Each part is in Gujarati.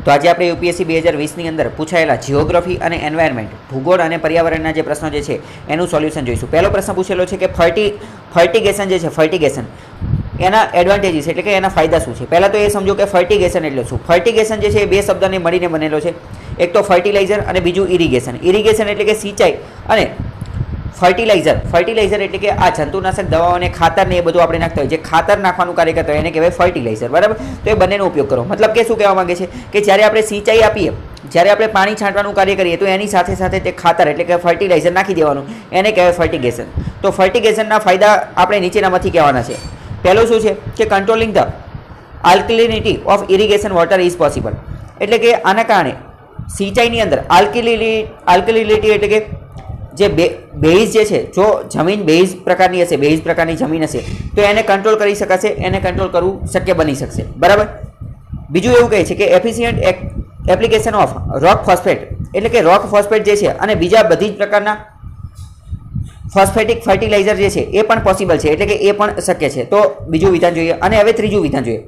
તો આજે આપણે યુપીએસસી 2020ની અંદર પૂછાયેલા જીઓગ્રાફી અને એન્વાયરમેન્ટ ભૂગોળ અને પર્યાવરણના જે પ્રશ્નો જે છે એનું સોલ્યુશન જોઈશું. પહેલો પ્રશ્ન પૂછેલો છે કે ફર્ટિગેશન જે છે ફર્ટિગેશન એના એડવાન્ટેજીસ એટલે કે એના ફાયદા શું છે. પહેલાં તો એ સમજો કે ફર્ટિગેશન એટલે શું. ફર્ટિગેશન જે છે એ બે શબ્દને મળીને બનેલો છે. એક તો ફર્ટિલાઇઝર અને બીજું ઇરિગેશન. ઇરિગેશન એટલે કે સિંચાઈ અને ફર્ટિલાઇઝર એટલે કે આ જંતુનાશક દવાઓને ખાતર ને એ બધું આપણે નાખતા હોય જે ખાતર નાખવાનું કાર્ય કરતા હોય એને કહેવાય ફર્ટિલાઇઝર. બરાબર, તો એ બંનેનો ઉપયોગ કરો. મતલબ કે શું કહેવા માંગે છે કે જ્યારે આપણે સિંચાઈ આપીએ, જ્યારે આપણે પાણી છાંટવાનું કાર્ય કરીએ તો એની સાથે સાથે તે ખાતર એટલે કે ફર્ટિલાઇઝર નાખી દેવાનું, એને કહેવાય ફર્ટિગેશન. તો ફર્ટિગેશનના ફાયદા આપણે નીચેનામાંથી કહેવાના છે. પહેલું શું છે કે controlling the alkalinity of irrigation water is possible. એટલે કે આના કારણે સિંચાઈની અંદર આલ્કલિનિટી એટલે કે જે બેઝ જે છે, જો જમીન બેઝ પ્રકારની હશે, બેઝ પ્રકારની જમીન હશે તો એને કંટ્રોલ કરી શકાશે, એને કંટ્રોલ કરવું શક્ય બની શકશે. બરાબર. બીજું એવું કહે છે કે efficient application of rock phosphate એટલે કે રોક ફોસ્ફેટ જે છે અને બીજા બધી જ પ્રકારના ફોસ્ફેટિક ફર્ટિલાઇઝર જે છે એ પણ પોસિબલ છે, એટલે કે એ પણ શક્ય છે. તો બીજું વિધાન જોઈએ. અને હવે ત્રીજું વિધાન જોઈએ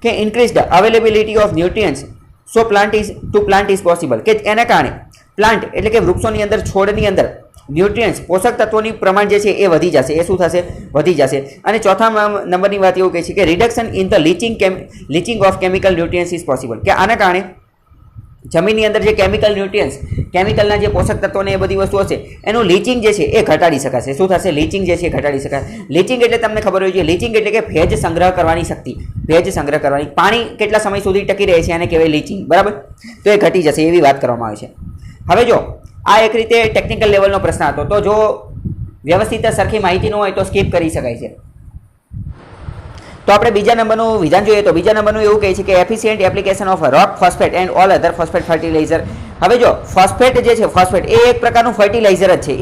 કે increase the availability of nutrients so plant is possible. કે એના કારણે પ્લાન્ટ એટલે કે વૃક્ષોની અંદર, છોડની અંદર ન્યુટ્રિયન્ટ્સ પોષક તત્વોની પ્રમાણ જે છે એ વધી જશે. એ શું થશે? વધી જશે. અને ચોથા નંબરની વાત એવું કહે છે કે reduction in the leaching of chemical nutrients is possible. કે આના કારણે જમીનની અંદર જે કેમિકલ ન્યુટ્રિયન્ટ્સ, કેમિકલના જે પોષક તત્વોને એ બધી વસ્તુઓ છે એનું લીચિંગ જે છે એ ઘટાડી શકાશે. શું થશે? લીચિંગ જે છે એ ઘટાડી શકાશે. લીચિંગ એટલે તમને ખબર હોય છે, લીચિંગ એટલે કે ભેજ સંગ્રહ કરવાની શક્તિ, ભેજ સંગ્રહ કરવાની, પાણી કેટલા સમય સુધી ટકી રહે છે એને કહેવાય લીચિંગ. બરાબર, તો એ ઘટી જશે એવી વાત કરવામાં આવે છે. હવે જો આ એક રીતે ટેકનિકલ લેવલનો પ્રશ્ન હતો, તો જો વ્યવસ્થિત સરખી માહિતી ન હોય તો સ્કીપ કરી શકાય છે. તો આપણે બીજા નંબરનું વિધાન જોઈએ. તો બીજા નંબરનું એવું કહે છે કે efficient application of rock phosphate and all other phosphate fertiliser. હવે જો ફોસ્ફેટ જે છે, ફોસ્ફેટ એ એક પ્રકારનું ફર્ટિલાઇઝર જ છે,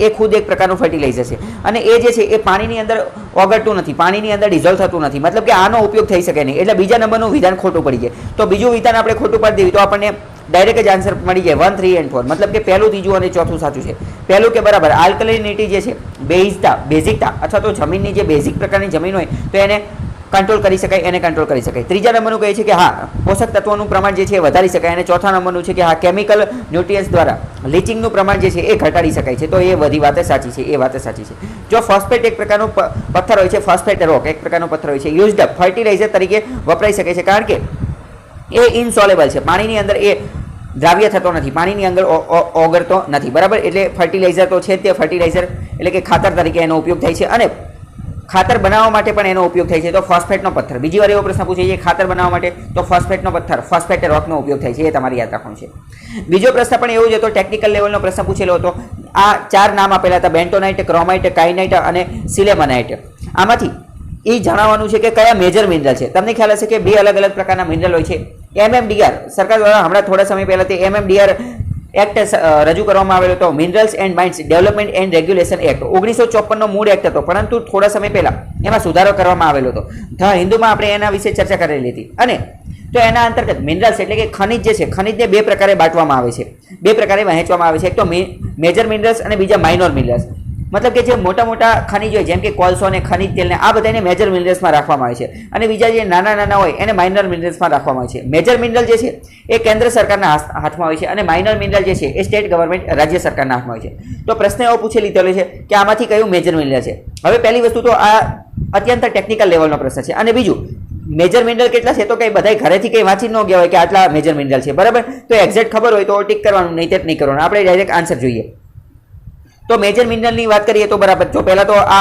એ ખુદ એક પ્રકારનું ફર્ટિલાઇઝર છે અને એ જે છે એ પાણીની અંદર ઓગળતું નથી, પાણીની અંદર ડિઝોલ્વ થતું નથી. મતલબ કે આનો ઉપયોગ થઈ શકે નહીં. એટલે બીજા નંબરનું વિધાન ખોટું પડી જાય. તો બીજું વિધાન આપણે ખોટું પાડી દેવું તો આપણને ડાયરેક્ટ જ આન્સર મળી જાય 1, 3 and 4. મતલબ કે પહેલું, ત્રીજું અને ચોથું સાચું છે. પહેલું કે બરાબર આલ્કલિનિટી જે છે, બેઝિકતા અથવા તો જમીનની જે બેઝિક પ્રકારની જમીન હોય તો એને કંટ્રોલ કરી શકાય, એને કંટ્રોલ કરી શકાય. ત્રીજા નંબરનું કહે છે કે હા પોષક તત્વોનું પ્રમાણ જે છે એ વધારી શકાય. અને ચોથા નંબરનું છે કે હા કેમિકલ ન્યુટ્રિયન્ટ્સ દ્વારા લીચિંગનું પ્રમાણ જે છે એ ઘટાડી શકાય છે. તો એ બધી વાત સાચી છે, એ વાત સાચી છે. જો ફોસ્ફેટ એક પ્રકારનો પથ્થર હોય છે, ફોસ્ફેટ રોક એક પ્રકારનો પથ્થર હોય છે, યુઝડ ફર્ટિલાઇઝર તરીકે વપરાઈ શકે છે કારણ કે એ ઇનસોલેબલ છે, પાણીની અંદર એ દ્રાવ્ય થતો નથી, પાણીની અંદર ઓગળતો નથી. બરાબર, એટલે ફર્ટિલાઇઝર તો છે જ, તે ફર્ટિલાઇઝર એટલે કે ખાતર તરીકે એનો ઉપયોગ થાય છે અને ખાતર બનાવવા માટે પણ એનો ઉપયોગ થાય છે. તો ફોસ્ફેટનો પથ્થર, બીજી વાર એવો પ્રશ્ન પૂછે છે ખાતર બનાવવા માટે તો ફોસ્ફેટનો પથ્થર, ફોસ્ફેટ રોકનો ઉપયોગ થાય છે, એ તમારે યાદ રાખવાનું છે. બીજો પ્રશ્ન પણ એવો જ હતો, ટેકનિકલ લેવલનો પ્રશ્ન પૂછેલો હતો. આ 4 નામ આપેલા હતા, બેન્ટોનાઇટ, ક્રોમાઇટ, કાઇનાઇટ અને સિલેમનાઇટ. આમાંથી એ જણાવવાનું છે કે કયા મેજર મિનરલ છે. તમને ખ્યાલ હશે કે 2 અલગ અલગ પ્રકારના મિનરલ હોય છે. MMDR સરકાર દ્વારા હમણાં થોડા સમય પહેલા તે MMDR એક્ટ રજૂ કરવામાં આવેલો હતો, minerals and mines development and regulation act. 1954નો મૂળ એક્ટ હતો, પરંતુ થોડા સમય પહેલા એમાં સુધારો કરવામાં આવેલો હતો. ધ હિન્દુમાં આપણે એના વિશે ચર્ચા કરેલી હતી. અને તો એના અંતર્ગત મિનરલ્સ એટલે કે ખનિજ જે છે, ખનિજને 2 પ્રકારે બાંટવામાં આવે છે, 2 પ્રકારે વહેંચવામાં આવે છે. એક તો મેજર મિનરલ્સ અને બીજા માઇનોર મિનરલ્સ. મતલબ કે જે મોટા મોટા ખનિજ હોય જેમ કે કોલસો અને ખનિજ તેલને આ બધાને મેજર મિનરલ્સમાં રાખવામાં આવે છે અને બીજા જે નાના નાના હોય એને માઇનર મિનરલ્સમાં રાખવામાં આવે છે. મેજર મિનરલ જે છે એ કેન્દ્ર સરકારના હાથમાં હોય છે અને માઇનર મિનરલ જે છે એ સ્ટેટ ગવર્મેન્ટ, રાજ્ય સરકારના હાથમાં હોય છે. તો પ્રશ્ન એવો પૂછી લીધેલો છે કે આમાંથી કયું મેજર મિનરલ છે. હવે પહેલી વસ્તુ તો આ અત્યંત ટેકનિકલ લેવલનો પ્રશ્ન છે. અને બીજું મેજર મિનરલ કેટલા છે તો કંઈ બધા ઘરેથી કંઈ વાંચી ન ગયા હોય કે આટલા મેજર મિનરલ છે. બરાબર, તો એક્ઝેક્ટ ખબર હોય તો ટીક કરવાનું, નહીં તે નહીં કરવાનું. આપણે ડાયરેક્ટ આન્સર જોઈએ. તો મેજર મિનરલની વાત કરીએ તો બરાબર, જો પહેલાં તો આ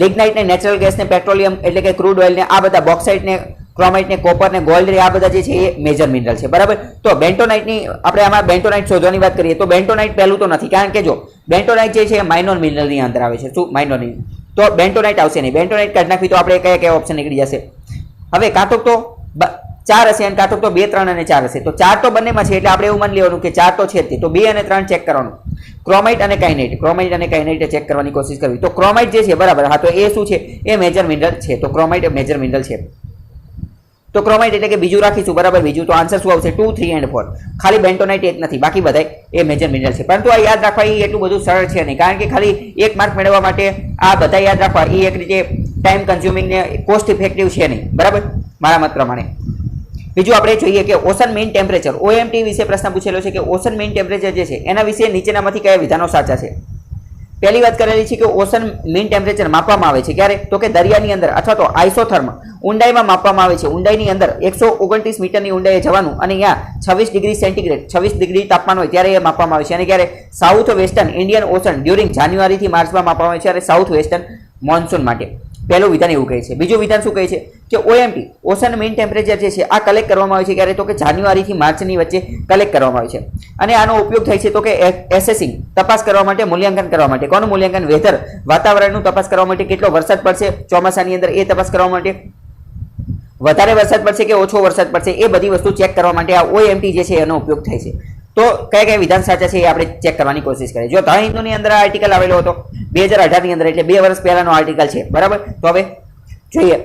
લિગ્નાઇટ ને, નેચરલ ગેસ ને, પેટ્રોલિયમ એટલે કે ક્રૂડ ઓઇલ ને, આ બધા બોક્સાઇટ ને, ક્રોમાઇટ ને, કોપર ને, ગોલ્ડ ને, આ બધા જે છે એ મેજર મિનરલ છે. બરાબર, તો બેન્ટોનાઇટની આપણે આમાં બેન્ટોનાઇટ શોધવાની વાત કરીએ તો બેન્ટોનાઇટ પહેલું તો નથી, કારણ કે જો બેન્ટોનાઇટ જે છે એ માઇનોર મિનરલની અંદર આવે છે. શું? માઇનોરની. તો બેન્ટોનાઇટ આવશે નહીં. બેન્ટોનાઇટ કાઢી નાખવી તો આપણે કયા ઓપ્શન નીકળી જશે? હવે કાં તો 4 હશે અને કાં તો 2, 3 અને 4 હશે. તો 4 તો બંનેમાં છે એટલે આપણે એવું માની લેવાનું કે 4 તો છે જ. તો 2 અને 3 ચેક કરવાનું. ક્રોમાઇટ અને કાઇનાઇટ ચેક કરવાની કોશિશ કરવી. તો ક્રોમાઇટ જે છે બરાબર, હા તો એ શું છે? એ મેજર મિનરલ છે. તો ક્રોમાઇટ મેજર મિનરલ છે. તો ક્રોમાઇટ એટલે કે બીજું રાખીશું. બરાબર, બીજું તો આન્સર શું આવશે? 2, 3 and 4. ખાલી બેન્ટોનાઇટ એક નથી, બાકી બધા એ મેજર મિનરલ છે. પરંતુ આ યાદ રાખવા એ એટલું બધું સરળ છે નહીં, કારણ કે ખાલી 1 માર્ક મેળવવા માટે આ બધા યાદ રાખવા એ એક રીતે ટાઈમ કન્ઝ્યુમિંગ ને કોસ્ટ ઇફેક્ટિવ છે નહીં. બરાબર, મારા મત પ્રમાણે. બીજું આપણે જોઈએ કે ઓશન મીન ટેમ્પરેચર OMT વિશે પ્રશ્ન પૂછેલો છે કે ઓશન મીન ટેમ્પરેચર જે છે એના વિશે નીચેનામાંથી કયા વિધાનો સાચા છે. પહેલી વાત કરેલી છે કે ઓશન મીન ટેમ્પરેચર માપવામાં આવે છે ક્યારે, તો કે દરિયાની અંદર અથવા તો આઇસોથર્મ ઊંડાઈમાં માપવામાં આવે છે. ઊંડાઈની અંદર 129 મીટરની ઊંડાઈએ જવાનું અને અહીંયા 26 ડિગ્રી સેન્ટીગ્રેડ 26 ડિગ્રી તાપમાન હોય ત્યારે એ માપવામાં આવે છે. અને ક્યારે south western Indian ocean during જાન્યુઆરીથી માર્ચમાં માપવામાં આવે છે અને સાઉથ વેસ્ટર્ન મોન્સૂન માટે. પહેલું વિધાન એવું કહે છે. બીજું વિધાન શું કહે છે કે OMT ઓશન મીન ટેમ્પરેચર જે છે આ કલેક્ટ કરવામાં આવે છે ક્યારે, તો કે જાન્યુઆરીથી માર્ચની વચ્ચે કલેક્ટ કરવામાં આવે છે. અને આનો ઉપયોગ થાય છે તો કે એસેસિંગ તપાસ કરવા માટે, મૂલ્યાંકન કરવા માટે. કોનું મૂલ્યાંકન? વેધર વાતાવરણનું તપાસ કરવા માટે, કેટલો વરસાદ પડશે ચોમાસાની અંદર એ તપાસ કરવા માટે, વધારે વરસાદ પડશે કે ઓછો વરસાદ પડશે એ બધી વસ્તુ ચેક કરવા માટે આ OMT જે છે એનો ઉપયોગ થાય છે. તો કયા કયા વિધાન સાચા છે એ આપણે ચેક કરવાની કોશિશ કરીએ. જો ધ હિન્દુની અંદર આ આર્ટિકલ આવેલો હતો 2018 ની અંદર, એટલે 2 વર્ષ પહેલાનો આર્ટિકલ છે, બરાબર. તો હવે જોઈએ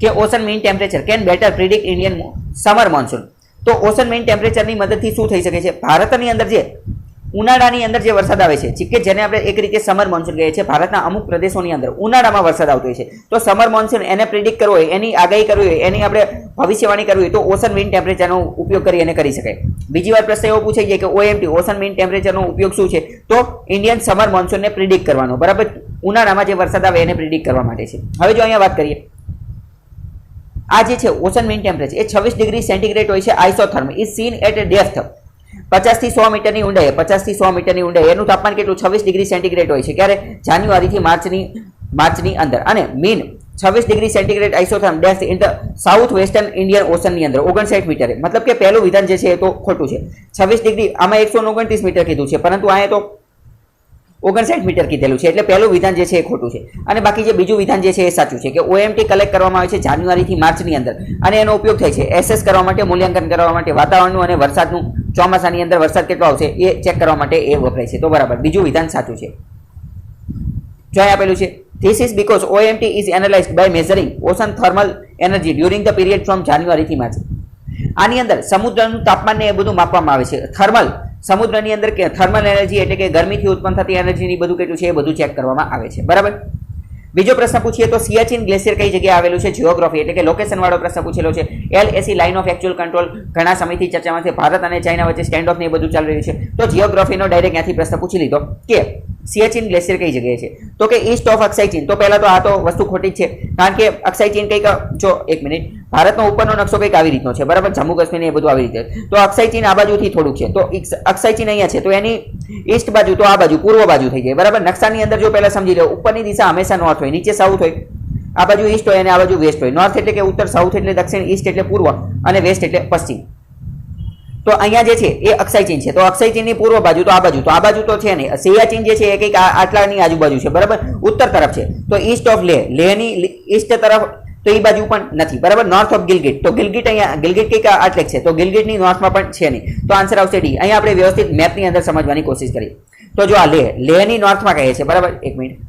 કે ocean mean temperature can better predict Indian summer monsoon. તો ઓશન મીન ટેમ્પરેચરની મદદથી શું થઈ શકે છે? ભારતની અંદર જે ઉનાળાની અંદર જે વરસાદ આવે છે કે જેને આપણે એક રીતે સમર મોન્સૂન કહીએ છીએ, ભારતના અમુક પ્રદેશોની અંદર ઉનાળામાં વરસાદ આવતો હોય છે. તો સમર મોન્સૂન એને પ્રિડિક્ટ કરવો હોય, એની આગાહી કરવી હોય, એની આપણે ભવિષ્યવાણી કરવી હોય તો ઓશન મીન ટેમ્પરેચરનો ઉપયોગ કરી એને કરી શકાય. બીજી વાર પ્રશ્ન એવો પૂછાઈ જાય કે OMT ઓશન મીન ટેમ્પરેચરનો ઉપયોગ શું છે? તો ઇન્ડિયન સમર મોન્સૂનને પ્રિડિક્ટ કરવાનો, બરાબર. ઉનાળામાં જે વરસાદ આવે એને પ્રિડિક્ટ કરવા માટે છે. હવે જો અહીંયા વાત કરીએ, આ જે છે ઓશન મીન ટેમ્પરેચર એ 26 ડિગ્રી સેન્ટીગ્રેડ હોય છે. Isotherm is seen at a depth 50 થી 100 મીટરની ઊંડાઈએ, 50 થી 100 મીટરની ઊંડાઈએ એનું તાપમાન કેટલું? 26 ડિગ્રી સેન્ટીગ્રેડ હોય છે. ક્યારે? જાન્યુઆરીથી માર્ચની અંદર. અને mean 26 degree centigrade isotherm depth in the south western Indian ઓશનની અંદર 59 મીટરે. મતલબ કે પહેલું વિધાન જે છે એ તો ખોટું છે. 26 ડિગ્રી આમાં 129 મીટર કીધું છે, પરંતુ અહીંયા તો 59 મીટર કીધેલું છે, એટલે પહેલું વિધાન જે છે એ ખોટું છે. અને બાકી જે બીજું વિધાન જે છે એ સાચું છે કે OMT કલેક્ટ કરવામાં આવે છે જાન્યુઆરીથી માર્ચની અંદર અને એનો ઉપયોગ થાય છે એસેસ કરવા માટે, મૂલ્યાંકન કરવા માટે, વાતાવરણનું અને વરસાદનું ચોમાસાની અંદર વરસાદ કેટલો આવશે એ ચેક કરવા માટે એ વપરાય છે. તો બરાબર, બીજું વિધાન સાચું છે. જો અહીં આપેલું છે this is because OMT is analysed by measuring ocean thermal energy during the period from જાન્યુઆરીથી માર્ચ. આની અંદર સમુદ્રનું તાપમાન ને એ બધું માપવામાં આવે છે. થર્મલ સમુદ્રની અંદર કે થર્મલ એનર્જી એટલે કે ગરમીથી ઉત્પન્ન થતી એનર્જીની બધું કેટલું છે એ બધું ચેક કરવામાં આવે છે, બરાબર. બીજો પ્રશ્ન પૂછીએ તો સિયાચીન ગ્લેશિયર કઈ જગ્યાએ આવેલું છે? જીઓગ્રાફી એટલે કે લોકેશન વાળો પ્રશ્ન પૂછેલો છે. LAC line of actual control ઘણા સમયથી ચર્ચામાં છે. ભારત અને ચાઇના વચ્ચે સ્ટેન્ડ ઓફ ને એ બધું ચાલી રહ્યું છે. તો જીઓગ્રાફીનો ડાયરેક્ટ ત્યાંથી પ્રશ્ન પૂછી લીધો કે સિયાચીન ગ્લેશિયર કઈ જગ્યાએ છે? તો કે ઈસ્ટ ઓફ અક્ષય ચીન. તો પહેલા તો આ તો વસ્તુ ખોટી જ છે, કારણ કે અક્ષય ચીન કંઈક જો એક મિનિટ, ભારતનો ઉપરનો નકશો કંઈક આવી રીતનો છે, બરાબર. જમ્મુ કાશ્મીર એ બધું આવી રીતે. તો અક્ષય ચીન આ બાજુથી થોડુંક છે, તો અક્ષય ચીન અહીંયા છે, તો એની ઈસ્ટ બાજુ તો આ બાજુ પૂર્વ બાજુ થઈ જાય, બરાબર. નકશાની અંદર જો પહેલા સમજી લો, ઉપરની દિશા હંમેશા નોર્થ હોય, નીચે સાઉથ હોય, આ બાજુ ઈસ્ટ હોય અને આ બાજુ વેસ્ટ હોય. નોર્થ એટલે કે ઉત્તર, સાઉથ એટલે દક્ષિણ, ઈસ્ટ એટલે પૂર્વ અને વેસ્ટ એટલે પશ્ચિમ. તો અહીંયા જે છે એ અક્ષય ચીન છે, તો અક્ષય ચીનની પૂર્વ બાજુ તો આ બાજુ, તો આ બાજુ તો છે નહીં. સિયાચીન જે છે એ કંઈક આટલાની આજુબાજુ છે, બરાબર, ઉત્તર તરફ છે. તો ઈસ્ટ ઓફ લેહની ઈસ્ટ તરફ તો એ બાજુ પણ નથી, બરાબર. નોર્થ ઓફ ગિલગિટ, તો ગિલગિટ અહીંયા ગિલગિટ કંઈક આટલે છે, તો ગિલગિટની નોર્થમાં પણ છે નહીં. તો આન્સર આવશે ડી. અહીંયા આપણે વ્યવસ્થિત મેપની અંદર સમજવાની કોશિશ કરીએ. તો જો આ લેહની નોર્થમાં કહે છે, બરાબર. એક મિનિટ,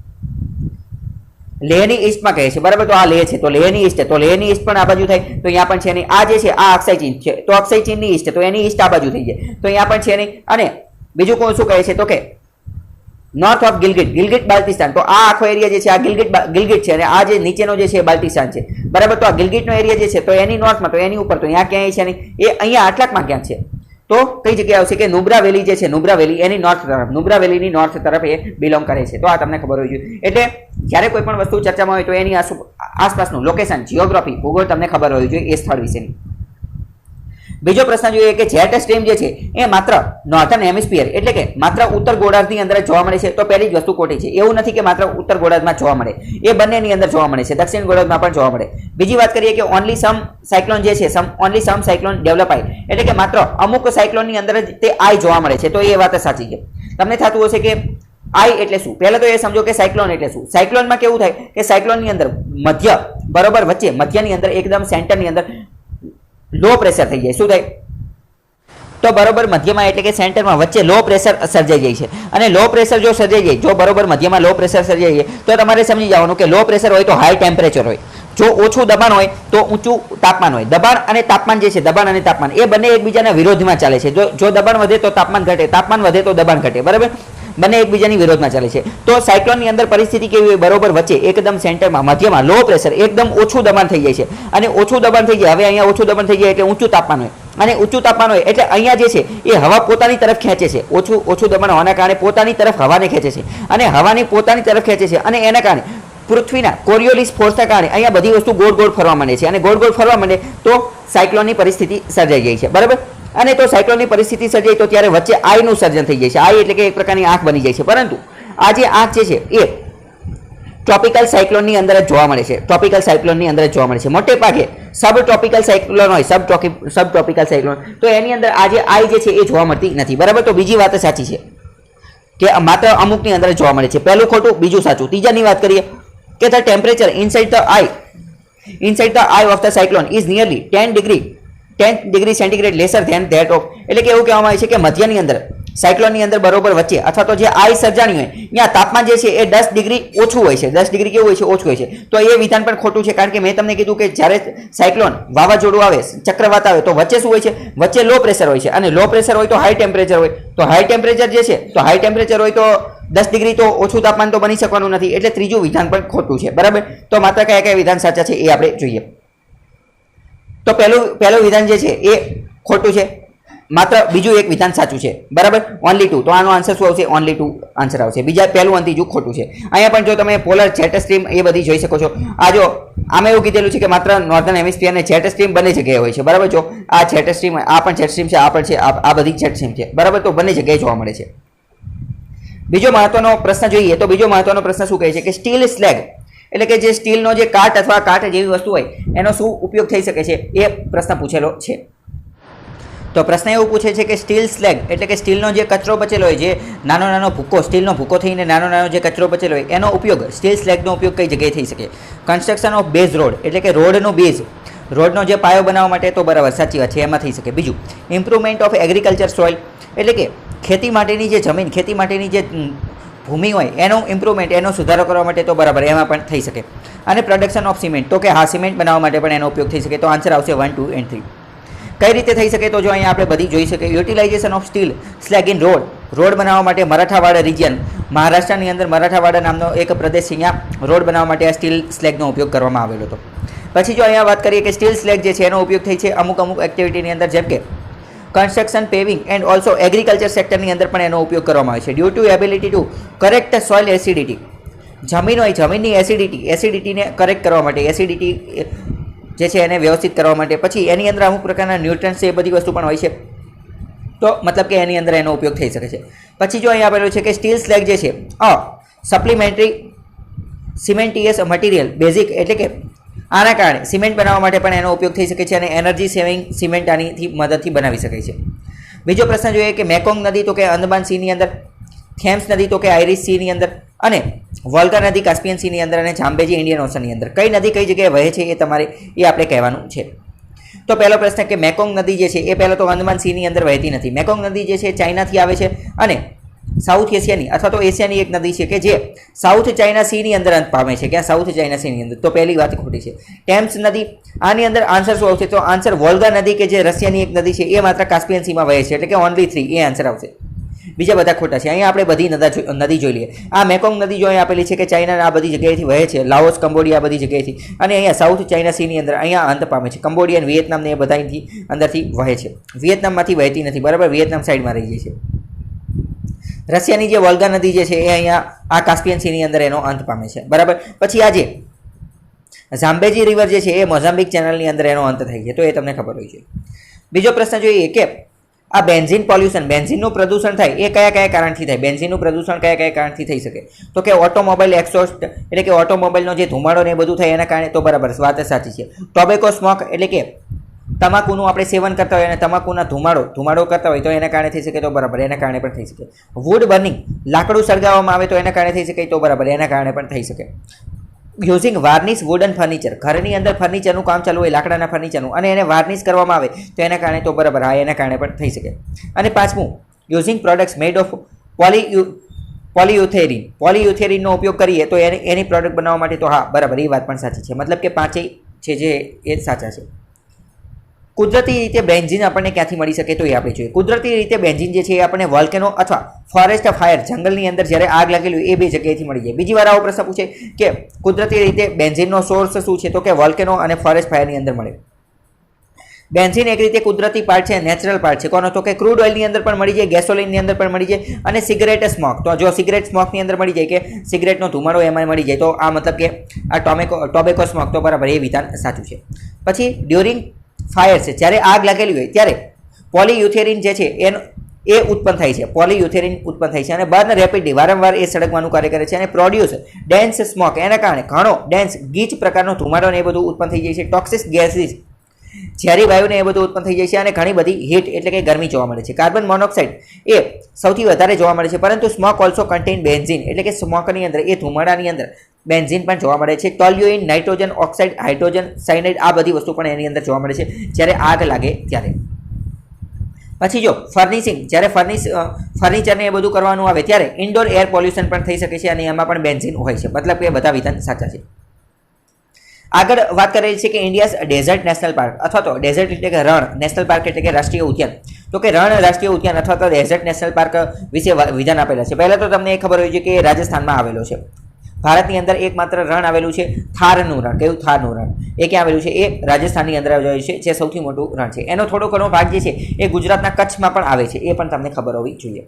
લેહની ઈસ્ટમાં કહે છે, બરાબર. તો આ લેહ છે, તો લેહની ઈસ્ટ, તો લેહની ઈસ્ટ પણ આ બાજુ થાય, તો અહીંયા પણ છે નહીં. આ જે છે આ અક્ષય ચીન છે, તો અક્ષય ચીનની ઈસ્ટ, તો એની ઈસ્ટ આ બાજુ થઈ જાય, તો અહીંયા પણ છે નહીં. અને બીજું કોણ શું કહે છે તો કે નોર્થ ઓફ ગિલગિટ, ગિલગિટ બાલ્ટિસ્તાન. તો આ આખો એરિયા જે છે આ ગિલગિટ છે અને આ જે નીચેનો જે છે એ બાલ્ટિસ્તાન છે, બરાબર. તો આ ગિલગિટનો એરિયા જે છે તો એની નોર્થમાં, તો એની ઉપર, તો અહીંયા ક્યાંય છે નહીં, એ અહીંયા આટલાકમાં ક્યાંક છે. તો કઈ જગ્યાએ આવશે કે નુબ્રા વેલી જે છે, નુબ્રા વેલી એની નોર્થ તરફ, નુબ્રા વેલીની નોર્થ તરફ એ બિલોંગ કરે છે. તો આ તમને ખબર હોવી જોઈએ. એટલે જ્યારે કોઈ પણ વસ્તુ ચર્ચામાં હોય તો એની આસપાસનું લોકેશન, જીઓગ્રાફી, ભૂગોળ તમને ખબર હોવી જોઈએ એ સ્થળ વિશેની. બીજો પ્રશ્ન જોઈએ કે જેટ સ્ટ્રીમ જે છે એ માત્ર નોર્થન હેમિસ્ફિયર એટલે કે માત્ર ઉત્તર ગોળાર્ધની અંદર જોવા મળે છે, તો પહેલી જ વસ્તુ ખોટી છે. એવું નથી કે માત્ર ઉત્તર ગોળાર્ધમાં જોવા મળે, એ બંનેની અંદર જોવા મળે છે, દક્ષિણ ગોળાર્ધમાં પણ જોવા મળે. બીજી વાત કરીએ કે ઓનલી સમ સાયક્લોન જે છે, ઓનલી સમ સાયક્લોન ડેવલપ આઈ એટલે કે માત્ર અમુક સાયક્લોનની અંદર જ તે આઈ જોવા મળે છે, તો એ વાત સાચી છે. તમને થતું હશે કે આઈ એટલે શું? પહેલા તો એ સમજો કે સાયક્લોન એટલે શું. સાયક્લોનમાં કેવું થાય કે સાયક્લોનની અંદર મધ્ય, બરોબર, વચ્ચે મધ્યની અંદર એકદમ સેન્ટરની અંદર લો પ્રેશર થઈ જાય. શું થાય? તો બરોબર મધ્યમાં એટલે કે સેન્ટરમાં વચ્ચે લો પ્રેશર સર્જાઈ જાય છે. અને લો પ્રેશર જો સર્જાઈ જાય, જો બરોબર મધ્યમાં લો પ્રેશર સર્જાઈ જાય તો તમારે સમજી જવાનું કે લો પ્રેશર હોય તો હાઈ ટેમ્પરેચર હોય, જો ઓછું દબાણ હોય તો ઊંચું તાપમાન હોય. દબાણ અને તાપમાન જે છે, દબાણ અને તાપમાન એ બંને એકબીજાના વિરોધમાં ચાલે છે. જો દબાણ વધે તો તાપમાન ઘટે, તાપમાન વધે તો દબાણ ઘટે, બરાબર. બંને એકબીજાની વિરોધમાં ચાલે છે. તો સાયક્લોનની અંદર પરિસ્થિતિ કેવી હોય? બરોબર વચ્ચે એકદમ સેન્ટરમાં મધ્યમાં લો પ્રેશર, એકદમ ઓછું દબાણ થઈ જાય છે. અને ઓછું દબાણ થઈ જાય, હવે અહીંયા ઓછું દબાણ થઈ જાય એટલે ઊંચું તાપમાન હોય, અને ઊંચું તાપમાન હોય એટલે અહીંયા જે છે એ હવા પોતાની તરફ ખેંચે છે. ઓછું દબાણ હોવાના કારણે પોતાની તરફ હવાને ખેંચે છે, અને હવાની પોતાની તરફ ખેંચે છે, અને એના કારણે પૃથ્વીના કોરિયોલિસ ફોર્સના કારણે અહીંયા બધી વસ્તુ ગોળ ગોળ ફરવા માંડે છે, અને ગોળ ગોળ ફરવા માંડે તો સાયક્લોનની પરિસ્થિતિ સર્જાઈ જાય છે. બરાબર. અને તો સાયક્લોનની પરિસ્થિતિ સર્જાય તો ત્યારે વચ્ચે આઈનું સર્જન થઈ જાય છે. આઈ એટલે કે એક પ્રકારની આંખ બની જાય છે. પરંતુ આ જે આંખ જે છે એ ટ્રોપિકલ સાયક્લોનની અંદર જ જોવા મળે છે. ટ્રોપિકલ સાયક્લોનની અંદર જ જોવા મળે છે. મોટે ભાગે સબ ટ્રોપિકલ સાયક્લોન હોય, સબ ટ્રોપિકલ સાયક્લોન, તો એની અંદર આ જે આઈ જે છે એ જોવા મળતી નથી. બરાબર. તો બીજી વાત સાચી છે કે માત્ર અમુકની અંદર જોવા મળે છે. પહેલું ખોટું, બીજું સાચું. ત્રીજાની વાત કરીએ કે the temperature inside the eye of the cyclone is nearly 10 degree centigrade lesser than that of, એટલે કે એવું કહેવામાં આવે છે કે મધ્યની અંદર સાયક્લોનની અંદર બરોબર વચ્ચે અથવા તો જે આઈ સર્જાણી હોય ત્યાં તાપમાન જે છે એ 10 ડિગ્રી ઓછું હોય છે. 10 ડિગ્રી કેવું હોય છે? ઓછું હોય છે. તો એ વિધાન પણ ખોટું છે, કારણ કે મેં તમને કીધું કે જ્યારે સાયક્લોન વાવાઝોડું આવે, ચક્રવાત આવે તો વચ્ચે શું હોય છે? વચ્ચે લો પ્રેશર હોય છે, અને લો પ્રેશર હોય તો હાઈ ટેમ્પરેચર હોય. તો હાઈ ટેમ્પરેચર જે છે, તો હાઈ ટેમ્પરેચર હોય તો 10 ડિગ્રી તો ઓછું તાપમાન તો બની શકવાનું નથી. એટલે ત્રીજું વિધાન પણ ખોટું છે. બરાબર. તો માત્ર કયા કયા વિધાન સાચા છે એ આપણે જોઈએ. તો પહેલું વિધાન જે છે એ ખોટું છે, માત્ર બીજું એક વિધાન સાચું છે. બરાબર. ઓનલી 2. તો આનો આન્સર શું આવશે? ઓનલી 2 આન્સર આવશે. બીજા પહેલું અને ત્રીજું ખોટું છે. અહીંયા પણ જો તમે પોલર જેટ સ્ટ્રીમ એ બધી જોઈ શકો છો. આ જો આમાં એવું કીધેલું છે કે માત્ર નોર્ધન હેમિસ્ફિયર અને જેટ સ્ટ્રીમ બંને જગ્યાએ હોય છે. બરાબર. જો આ જેટ સ્ટ્રીમ, આ પણ જેટ સ્ટ્રીમ છે, આ પણ છે, આ બધી જેટ સ્ટ્રીમ છે. બરાબર. તો બંને જગ્યાએ જોવા મળે છે. બીજો મહત્વનો પ્રશ્ન જોઈએ તો બીજો મહત્વનો પ્રશ્ન શું કહે છે કે સ્ટીલ સ્લેગ, એટલે કે જે સ્ટીલનો જે કાટ અથવા કાટ જેવી વસ્તુ હોય એનો શું ઉપયોગ થઈ શકે છે એ પ્રશ્ન પૂછેલો છે. તો પ્રશ્ન એવું પૂછે છે કે સ્ટીલ સ્લેગ એટલે કે સ્ટીલનો જે કચરો બચેલો હોય, જે નાનો ભૂકો, સ્ટીલનો ભૂકો થઈને નાનો જે કચરો બચેલો હોય એનો ઉપયોગ, સ્ટીલ સ્લેગનો ઉપયોગ કઈ જગ્યાએ થઈ શકે? કન્સ્ટ્રક્શન ઓફ બેઝ રોડ, એટલે કે રોડનું બેઝ, રોડનો જે પાયો બનાવવા માટે. તો બરાબર, સાચી વાત છે, એમાં થઈ શકે. બીજું, ઇમ્પ્રુવમેન્ટ ઓફ એગ્રીકલ્ચર સોઇલ, એટલે કે ખેતી માટેની જે જમીન, ખેતી માટેની જે ભૂમિ હોય એનો ઇમ્પ્રુવમેન્ટ, એનો સુધારો કરવા માટે. તો બરાબર, એમાં પણ થઈ શકે. અને પ્રોડક્શન ઓફ સિમેન્ટ, તો કે હા, સિમેન્ટ બનાવવા માટે પણ એનો ઉપયોગ થઈ શકે. તો આન્સર આવશે 1, 2 and 3. કઈ રીતે થઈ શકે? તો જો અહીંયા આપણે બધી જોઈ શકીએ. Utilization of steel slag in road બનાવવા માટે મરાઠાવાડા રિજિયન, મહારાષ્ટ્રની અંદર મરાઠાવાડા નામનો એક પ્રદેશ છે, અહીંયા રોડ બનાવવા માટે આ સ્ટીલ સ્લેગનો ઉપયોગ કરવામાં આવેલો હતો. પછી જો અહીંયા વાત કરીએ કે સ્ટીલ સ્લેગ જે છે એનો ઉપયોગ થઈ છે અમુક એક્ટિવિટીની અંદર, જેમ કે construction, paving and also agriculture સેક્ટરની અંદર પણ એનો ઉપયોગ કરવામાં આવે છે. Due to ability to correct soil acidity, જમીન હોય, જમીનની એસિડિટીને કરેક્ટ કરવા માટે, એસિડિટી જે છે એને વ્યવસ્થિત કરવા માટે. પછી એની અંદર અમુક પ્રકારના ન્યુટ્રન્સ છે, એ બધી વસ્તુ પણ હોય છે. તો મતલબ કે એની અંદર એનો ઉપયોગ થઈ શકે છે. પછી જો અહીંયા આપેલું છે કે સ્ટીલ સ્લેગ જે છે સપ્લિમેન્ટરી સિમેન્ટિયસ મટીરિયલ બેઝિક, એટલે કે આના કારણે સિમેન્ટ બનાવવા માટે પણ એનો ઉપયોગ થઈ શકે છે, અને એનર્જી સેવિંગ સિમેન્ટ આની મદદથી બનાવી શકાય છે. બીજો પ્રશ્ન જોઈએ કે મેકોંગ નદી તો કે અંદમાન સીની અંદર, થેમ્સ નદી તો કે આઇરિશ સીની અંદર, અને વોલ્ગા નદી કાસ્પિયન સીની અંદર, અને જાંબેજી ઇન્ડિયન ઓશનની અંદર. કઈ નદી કઈ જગ્યાએ વહે છે એ તમારે આપણે કહેવાનું છે. તો પહેલો પ્રશ્ન કે મેકોંગ નદી જે છે એ પહેલાં તો અંદમાન સીની અંદર વહેતી નથી. મેકોંગ નદી જે છે ચાઇનાથી આવે છે, અને સાઉથ એશિયાની અથવા તો એશિયાની એક નદી છે કે જે સાઉથ ચાઇના સીની અંદર અંત પામે છે. ક્યાં? સાઉથ ચાઇના સીની અંદર. તો પહેલી વાત ખોટી છે. ટેમ્સ નદી, આની અંદર આન્સર શું આવશે? તો આન્સર વોલ્ગા નદી કે જે રશિયાની એક નદી છે એ માત્ર કાસ્પિયન સીમાં વહે છે, એટલે કે ઓનલી 3 એ આન્સર આવશે. બીજા બધા ખોટા છે. અહીંયા આપણે બધી નદી જોઈ લઈએ. આ મેકોંગ નદી જો અહીંયા આપેલી છે કે ચાઇના આ બધી જગ્યાએથી વહે છે, લાઓસ, કંબોડિયા બધી જગ્યાએથી, અને અહીંયા સાઉથ ચાઇના સીની અંદર અહીંયા અંત પામે છે. કંબોડિયા અને વિયેતનામને એ બધાથી અંદરથી વહે છે. વિયેતનામમાંથી વહેતી નથી. બરાબર. વિયેતનામ સાઈડમાં રહી જાય છે. રશિયાની જે વોલ્ગા નદી જે છે એ અહીંયા આ કાસ્પિયન સીની અંદર એનો અંત પામે છે. બરાબર. પછી આ જે ઝામ્બેજી રિવર જે છે એ મોઝામ્બિક ચેનલની અંદર એનો અંત થાય છે. તો એ તમને ખબર હોય છે. બીજો પ્રશ્ન જોઈએ કે આ બેન્ઝિન પોલ્યુશન, બેન્ઝિનનું પ્રદૂષણ થાય એ કયા કારણથી થાય? બેન્ઝિનનું પ્રદૂષણ કયા કારણથી થઈ શકે? તો કે ઓટોમોબાઈલ એક્સોસ્ટ, એટલે કે ઓટોમોબાઈલનો જે ધુમાડો ને એ બધું થાય એના કારણે. તો બરાબર, વાત સાચી છે. ટોબેકો સ્મોક, એટલે કે તમાકુનું આપણે સેવન કરતા હોય અને તમાકુના ધુમાડો કરતા હોય તો એના કારણે થઈ શકે. તો બરાબર, એના કારણે પણ થઈ શકે. વુડ બર્નિંગ, લાકડું સળગાવવામાં આવે તો એના કારણે થઈ શકે. તો બરાબર, એના કારણે પણ થઈ શકે. યુઝિંગ વાર્નિશ વુડન ફર્નિચર, ઘરની અંદર ફર્નિચરનું કામ ચાલુ હોય, લાકડાના ફર્નિચરનું, અને એને વાર્નિશ કરવામાં આવે તો એના કારણે. તો બરાબર, હા, એના કારણે પણ થઈ શકે. અને પાંચમું, યુઝિંગ પ્રોડક્ટ્સ મેડ ઓફ પોલીયુથેરિનનો ઉપયોગ કરીએ તો એની પ્રોડક્ટ બનાવવા માટે. તો હા, બરાબર, એ વાત પણ સાચી છે. મતલબ કે પાંચેય છે જે એ સાચા છે. કુદરતી રીતે બેન્ઝીન આપણને ક્યાંથી મળી શકે તો એ આપણે જોઈએ. કુદરતી રીતે બેન્ઝીન જે છે એ આપણને વોલ્કેનો અથવા ફોરેસ્ટ ફાયર જંગલની અંદર જ્યારે આગ લાગેલી હોય એ બે જગ્યાએથી મળી જાય. બીજી વાર આવો પ્રશ્ન પૂછે કે કુદરતી રીતે બેન્ઝીનનો સોર્સ શું છે, તો કે વોલ્કેનો અને ફોરેસ્ટ ફાયરની અંદર મળે. બેન્ઝીન એક રીતે કુદરતી પાર્ટ છે, નેચરલ પાર્ટ છે. કોનો? તો કે ક્રૂડ ઓઇલની અંદર પણ મળી જાય, ગેસોલિનની અંદર પણ મળી જાય, અને સિગરેટ સ્મોક. તો જો સિગરેટ સ્મોકની અંદર મળી જાય કે સિગરેટનો ધુમાડો એમાં મળી જાય, તો આ મતલબ કે આ ટોબેકો સ્મોક, તો બરાબર એ વિધાન સાચું છે. પછી ડ્યુરિંગ ફાયર છે, જ્યારે આગ લાગેલી હોય ત્યારે પોલીયુથેરિન જે છે એ ઉત્પન્ન થાય છે, પોલીયુથેરિન ઉત્પન્ન થાય છે અને બર્ન રેપિડલી, વારંવાર એ સળગવાનું કાર્ય કરે છે અને પ્રોડ્યુસ ડેન્સ સ્મોક, એના કારણે ઘણો ડેન્સ ગીચ પ્રકારનો ધુમાડો ને એ બધું ઉત્પન્ન થઈ જાય છે. ટોક્સિક ગેસીસ, ઝેરી વાયુને એ બધું ઉત્પન્ન થઈ જાય છે અને ઘણી બધી હીટ એટલે કે ગરમી જોવા મળે છે. કાર્બન મોનોક્સાઇડ એ સૌથી વધારે જોવા મળે છે, પરંતુ સ્મોક ઓલ્સો કન્ટેન બેન્ઝીન, એટલે કે સ્મોકની અંદર એ ધુમાડાની અંદર બેન્ઝીન પણ જોવા મળે છે. Toluene, nitrogen oxide, hydrogen cyanide, આ બધી વસ્તુ પણ એની અંદર જોવા મળે છે જ્યારે આગ લાગે ત્યારે. પછી જો ફર્નિશિંગ, જ્યારે ફર્નિચરને એ બધું કરવાનું આવે ત્યારે ઇન્ડોર એર પોલ્યુશન પણ થઈ શકે છે અને એમાં પણ બેન્ઝીન હોય છે. મતલબ કે બધા વિધાન સાચા છે. આગળ વાત કરેલી છે કે ઇન્ડિયાઝ ડેઝર્ટ નેશનલ પાર્ક, અથવા તો ડેઝર્ટ એટલે કે રણ, નેશનલ પાર્ક એટલે કે રાષ્ટ્રીય ઉદ્યાન. તો કે રણ રાષ્ટ્રીય ઉદ્યાન અથવા તો ડેઝર્ટ નેશનલ પાર્ક વિશે વિધાન આપેલા છે. પહેલાં તો તમને એ ખબર હોય છે કે રાજસ્થાનમાં આવેલો છે. ભારતની અંદર એકમાત્ર રણ આવેલું છે થારનું રણ. કયું? થારનું રણ. એ ક્યાં આવેલું છે? એ રાજસ્થાનની અંદર આવેલું છે, જે સૌથી મોટું રણ છે. એનો થોડો ઘણો ભાગ જે છે એ ગુજરાતના કચ્છમાં પણ આવે છે, એ પણ તમને ખબર હોવી જોઈએ.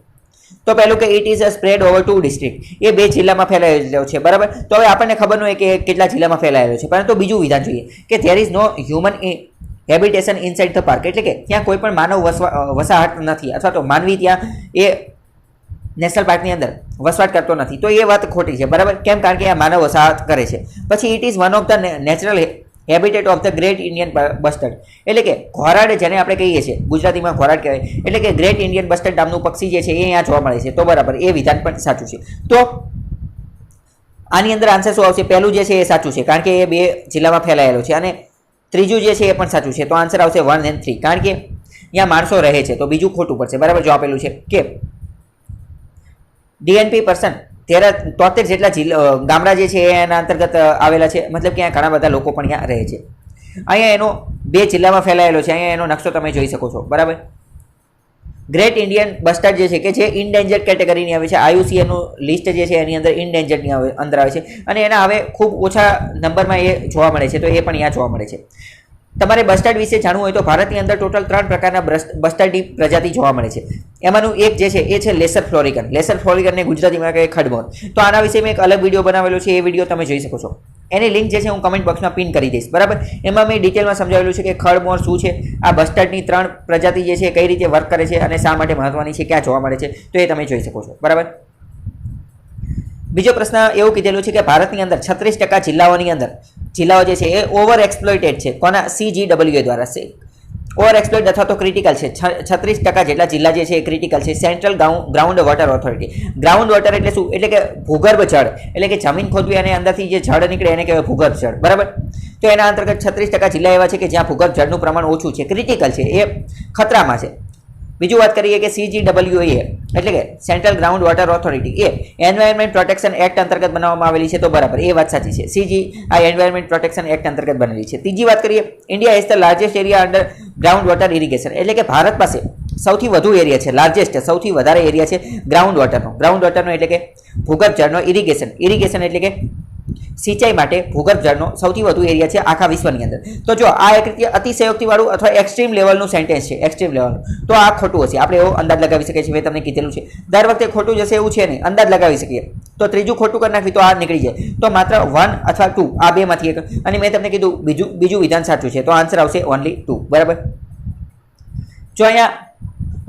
તો પહેલું કે it is a spread over 2 district, એ 2 જિલ્લામાં ફેલાયેલો છે, બરાબર. તો હવે આપણને ખબર ન હોય કે કેટલા જિલ્લામાં ફેલાયેલો છે, પરંતુ બીજું વિધાન જોઈએ કે there is no human habitation inside the park, એટલે કે ત્યાં કોઈ પણ માનવ વસાહત નથી, અથવા તો માનવી ત્યાં એ નેશનલ પાર્કની અંદર વસવાટ કરતો નથી. તો એ વાત ખોટી છે, બરાબર. કેમ? કારણ કે આ માનવ વસાહત કરે છે. પછી it is one of the natural habitat of the great Indian bastard, એટલે કે ઘોરાડ, જેને આપણે કહીએ છીએ ગુજરાતીમાં ઘોરાડ કહેવાય, એટલે કે ગ્રેટ ઇન્ડિયન બસ્ટર્ડ નામનું પક્ષી જે છે એ અહીંયા જોવા મળે છે. તો બરાબર એ વિધાન પણ સાચું છે. તો આની અંદર આન્સર શું આવશે? પહેલું જે છે એ સાચું છે, કારણ કે એ 2 જિલ્લામાં ફેલાયેલો છે, અને ત્રીજું જે છે એ પણ સાચું છે. તો આન્સર આવશે 1 and 3, કારણ કે અહીંયા માણસો રહે છે. તો બીજું ખોટું પડશે, બરાબર. જો આપેલું છે કે DNP પર્સન 73 જેટલા ગામડા જે છે એના અંતર્ગત આવેલા છે, મતલબ કે અહીંયા ઘણા બધા લોકો પણ અહીંયા રહે છે. અહીંયા એનો 2 જિલ્લામાં ફેલાયેલો છે. અહીંયા એનો નકશો તમે જોઈ શકો છો, બરાબર. ગ્રેટ ઇન્ડિયન બસ્ટર્ડ જે છે કે જે ઇનડેન્જર્ડ કેટેગરીની આવે છે, IUCN નું લિસ્ટ જે છે એની અંદર ઇનડેન્જર્ડની અંદર આવે છે, અને એના હવે ખૂબ ઓછા નંબરમાં એ જોવા મળે છે. તો એ પણ અહીંયા જોવા મળે છે. તમારે બસ્ટર્ડ વિશે જાણવું હોય તો ભારતની અંદર ટોટલ 3 પ્રકારના બસ્ટર્ડની પ્રજાતિ જોવા મળે છે. એમાંનું એક જે છે એ છે લેસર ફ્લોરિકન. લેસર ફ્લોરિકનને ગુજરાતીમાં કહે ખડમોર. તો આના વિશે મેં એક અલગ વિડીયો બનાવેલો છે, એ વિડીયો તમે જોઈ શકો છો. એની લિંક જે છે હું કમેન્ટ બોક્સમાં પિન કરી દઈશ, બરાબર. એમાં મેં ડિટેલમાં સમજાવેલું છે કે ખડમોર શું છે, આ બસ્ટર્ડની 3 પ્રજાતિ જે છે કઈ રીતે વર્ક કરે છે અને શા માટે મહત્વની છે, ક્યાં જોવા મળે છે, તો એ તમે જોઈ શકો છો, બરાબર. બીજો પ્રશ્ન એવું કીધેલું છે કે ભારતની અંદર 36% જિલ્લાઓ જે છે એ ઓવર એક્સપ્લોઇટેડ છે. કોના? CGWA દ્વારા. ઓવર એક્સપ્લોઇટ અથવા તો ક્રિટિકલ છે. 36% જેટલા જિલ્લા જે છે એ ક્રિટિકલ છે. Central ground water authority. Ground water એટલે શું? એટલે કે ભૂગર્ભ જળ, એટલે કે જમીન ખોદવી અને અંદરથી જે જળ નીકળે એને કહેવાય ભૂગર્ભ જળ, બરાબર. તો એના અંતર્ગત 36% જિલ્લા એવા છે કે જ્યાં ભૂગર્ભ જળનું પ્રમાણ ઓછું છે, ક્રિટિકલ છે, એ ખતરામાં છે. બીજું વાત કરીએ કે CGWA એટલે કે સેન્ટ્રલ ગ્રાઉન્ડ વોટર ઓથોરિટી એ એન્વાયરમેન્ટ પ્રોટેક્શન એક્ટ અંતર્ગત બનાવવામાં આવેલી છે. તો બરાબર એ વાત સાચી છે. આ એન્વાયરમેન્ટ પ્રોટેક્શન એક્ટ અંતર્ગત બનેલી છે. ત્રીજી વાત કરીએ, India is the largest area under ground water irrigation, એટલે કે ભારત પાસે સૌથી વધુ એરિયા છે, લાર્જેસ્ટ સૌથી વધારે એરિયા છે ગ્રાઉન્ડ વોટરનો એટલે કે ભૂગર્ભ જળનો. ઇરિગેશન એટલે કે સિંચાઈ માટે ભૂગર્ભ જળનો સૌથી વધુ એરિયા છે આખા વિશ્વની અંદર. તો જો આ એક રીતે અતિશયોક્તિવાળું અથવા એક્સ્ટ્રીમ લેવલનું સેન્ટેન્સ છે, એક્સ્ટ્રીમ લેવલનું, તો આ ખોટું હશે. આપણે એવો અંદાજ લગાવી શકીએ છીએ, મેં તમને કીધેલું છે. દર વખતે ખોટું જશે એવું છે નહીં, અંદાજ લગાવી શકીએ. તો ત્રીજું ખોટું કરી નાખવી તો આ નીકળી જાય. તો માત્ર 1 અથવા 2 આ 2 માંથી એક. અને મેં તમને કીધું બીજું વિધાન સાચું છે, તો આન્સર આવશે ઓનલી 2, બરાબર. જો અહીંયા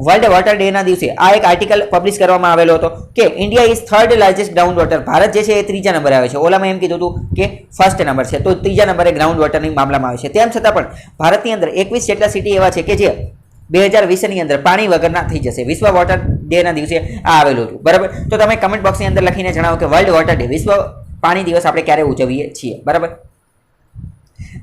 વર્લ્ડ વોટર ડેના દિવસે આ એક આર્ટિકલ પબ્લિશ કરવામાં આવેલો હતો કે India is 3rd largest ground water. Bharat જે છે એ 3જા નંબરે આવે છે. ઓલામાં એમ કીધું હતું કે 1st નંબર છે, તો 3જા નંબરે ગ્રાઉન્ડ વોટરની મામલામાં આવે છે. તેમ છતાં પણ ભારતની અંદર 21 જેટલા સિટી એવા છે કે જે 2020ની અંદર પાણી વગરના થઈ જશે. વિશ્વ વોટર ડેના દિવસે આ આવેલું હતું, બરાબર. તો તમે કમેન્ટ બોક્સની અંદર લખીને જણાવો કે વર્લ્ડ વોટર ડે, વિશ્વ પાણી દિવસ આપણે ક્યારે ઉજવીએ છીએ, બરાબર.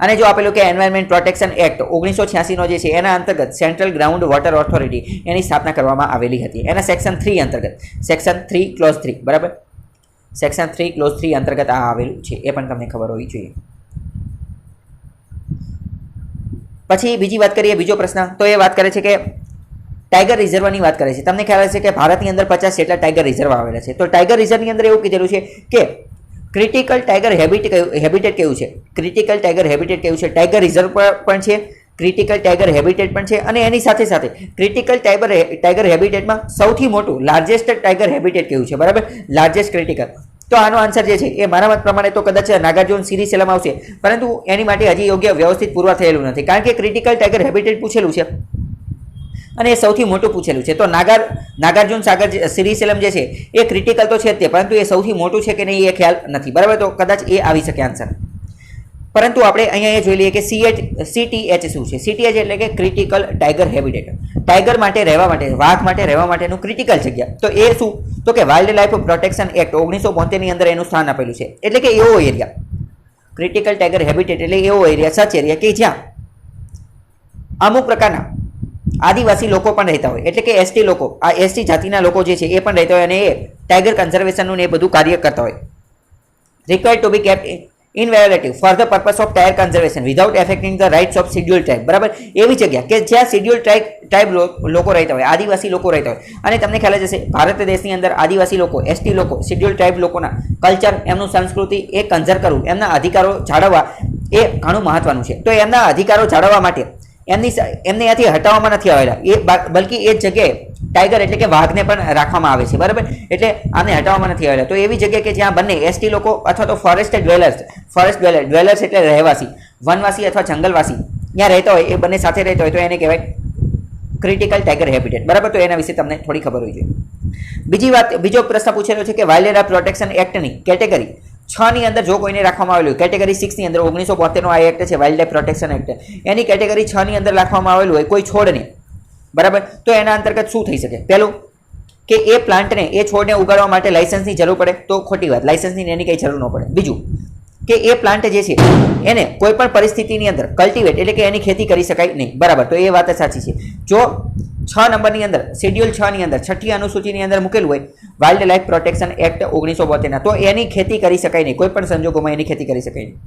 અને જો આપેલું કે એન્વાયરમેન્ટ પ્રોટેક્શન એક્ટ 1986નો જે છે એના અંતર્ગત સેન્ટ્રલ ગ્રાઉન્ડ વોટર ઓથોરિટી એની સ્થાપના કરવામાં આવેલી હતી. એના સેક્શન 3 અંતર્ગત, સેક્શન 3 ક્લોઝ 3, બરાબર. સેક્શન 3 ક્લોઝ 3 અંતર્ગત આ આવેલું છે, એ પણ તમને ખબર હોવી જોઈએ. પછી બીજી વાત કરીએ, બીજો પ્રશ્ન તો એ વાત કરે છે કે ટાઈગર રિઝર્વની વાત કરે છે. તમને ખ્યાલ હશે કે ભારતની અંદર 50 જેટલા ટાઈગર રિઝર્વ આવેલા છે. તો ટાઈગર રિઝર્વની અંદર એવું કીધેલું છે કે ક્રિટિકલ ટાઈગર હેબિટેટ કેવું છે, ક્રિટિકલ ટાઈગર હેબિટેટ કેવું છે, ટાઈગર રિઝર્વ પણ છે, ક્રિટિકલ ટાઈગર હેબિટેટ પણ છે, અને એની સાથે સાથે ક્રિટિકલ ટાઈગર હેબિટેટમાં સૌથી મોટું લાર્જેસ્ટ ટાઈગર હેબિટેટ કેવું છે, બરાબર, લાર્જેસ્ટ ક્રિટિકલ. તો આનો આન્સર જે છે એ મારા મત પ્રમાણે તો કદાચ નાગાર્જુન સિરિસેલમ આવશે, પરંતુ એની માટે હજી યોગ્ય વ્યવસ્થિત પૂરવા થયેલું નથી, કારણ કે ક્રિટિકલ ટાઈગર હેબિટેટ પૂછેલું છે અને એ સૌથી મોટું પૂછેલું છે. તો નાગાર્જુન સિરિસેલમ જે છે એ ક્રિટિકલ તો છે જ તે, પરંતુ એ સૌથી મોટું છે કે નહીં એ ખ્યાલ નથી, બરાબર. તો કદાચ એ આવી શકે આન્સર. પરંતુ આપણે અહીંયા એ જોઈ લઈએ કે CTH શું છે. CTH એટલે કે ક્રિટિકલ ટાઈગર હેબિટેટ, ટાઈગર માટે રહેવા માટે, વાઘ માટે રહેવા માટેનું ક્રિટિકલ જગ્યા. તો એ શું, તો કે વાઇલ્ડ લાઈફ પ્રોટેક્શન એક્ટ 1972 ની અંદર એનું સ્થાન આપેલું છે. એટલે કે એવો એરિયા, ક્રિટિકલ ટાઈગર હેબિટેટ એટલે એવો એરિયા, સચ એરિયા કે જ્યાં અમુક પ્રકારના આદિવાસી લોકો પણ રહેતા હોય, એટલે કે ST લોકો, આ ST જાતિના લોકો જે છે એ પણ રહેતા હોય અને એ ટાઈગર કન્ઝર્વેશનનું ને એ બધું કાર્ય કરતા હોય. Required to be kept inviolate for the purpose of tiger conservation without affecting the rights of schedule tribe, બરાબર. એવી જગ્યા કે જ્યાં શેડ્યુલ ટ્રાઇબ લોકો રહેતા હોય, આદિવાસી લોકો રહેતા હોય. અને તમને ખ્યાલ જ હશે ભારત દેશની અંદર આદિવાસી લોકો, ST લોકો, શેડ્યુલ ટ્રાઇબ લોકોના કલ્ચર, એમનું સંસ્કૃતિ એ કન્ઝર્વ કરવું, એમના અધિકારો જાળવવા એ ઘણું મહત્વનું છે. તો એમના અધિકારો જાળવવા માટે એમને ત્યાંથી હટાવવામાં નથી આવેલા, એ બલ્કિ એ જ જગ્યાએ ટાઈગર એટલે કે વાઘને પણ રાખવામાં આવે છે, બરાબર. એટલે આને હટાવવામાં નથી આવેલા. તો એવી જગ્યાએ કે જ્યાં બંને ST લોકો અથવા તો ફોરેસ્ટ ડ્વેલર્સ એટલે રહેવાસી, વનવાસી અથવા જંગલવાસી ત્યાં રહેતા હોય, એ બંને સાથે રહેતા હોય, તો એને કહેવાય ક્રિટિકલ ટાઈગર હેબિટેટ, બરાબર. તો એના વિશે તમને થોડી ખબર હોવી જોઈએ. બીજો પ્રશ્ન પૂછેલો છે કે વાઇલ્ડ લાઇફ પ્રોટેક્શન એક્ટની કેટેગરી 6 ની અંદર જો કોઈને રાખવામાં આવેલું, કેટેગરી 6 ની અંદર 1972 નો આ એક્ટ છે, વાઇલ્ડ લાઇફ પ્રોટેક્શન એક્ટ, એની કેટેગરી 6 ની અંદર રાખવામાં આવેલું હોય કોઈ છોડને, બરાબર. તો એના અંતર્ગત શું થઈ શકે? પહેલું કે એ પ્લાન્ટને, એ છોડને ઉગાડવા માટે લાયસન્સની જરૂર પડે, તો ખોટી વાત, લાયસન્સની એની કંઈ જરૂર ન પડે. બીજું કે એ પ્લાન્ટ જે છે એને કોઈ પણ પરિસ્થિતિની અંદર કલ્ટિવેટ એટલે કે એની ખેતી કરી શકાય નહીં, બરાબર. તો એ વાત સાચી છે. જો 6 નંબરની અંદર, શેડ્યુલ 6 ની અંદર 6ઠ્ઠી અનુસૂચિની અંદર મૂકેલું હોય વાઇલ્ડ લાઇફ પ્રોટેક્શન એક્ટ 1972, તો એની ખેતી કરી શકાય નહીં, કોઈ પણ સંજોગોમાં એની ખેતી કરી શકાય નહીં.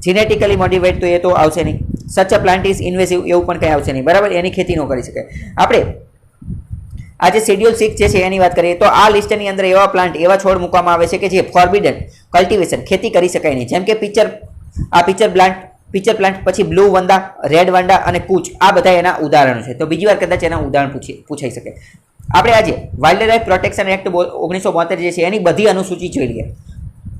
જીનેટિકલી મોડિફાઈડ તો એ તો આવશે નહીં. સચ અ પ્લાન્ટ ઇઝ ઇન્વેસિવ એવું પણ કંઈ આવશે નહીં, બરાબર. એની ખેતી ન કરી શકાય. આપણે આજે શેડ્યુલ 6 જે છે એની વાત કરીએ તો આ લિસ્ટની અંદર એવા પ્લાન્ટ, એવા છોડ મૂકવામાં આવે છે કે જે ફોરબિડન કલ્ટિવેશન, ખેતી કરી શકાય નહીં. જેમ કે પિક્ચર પ્લાન્ટ, પછી બ્લુ વંદા, રેડ વંડા અને કૂચ, આ બધા એના ઉદાહરણો છે. તો બીજી વાર કદાચ એના ઉદાહરણ પૂછાઈ શકે. આપણે આજે વાઇલ્ડ લાઇફ પ્રોટેક્શન એક્ટ 1972 જે છે એની બધી અનુસૂચિ જોઈ લઈએ.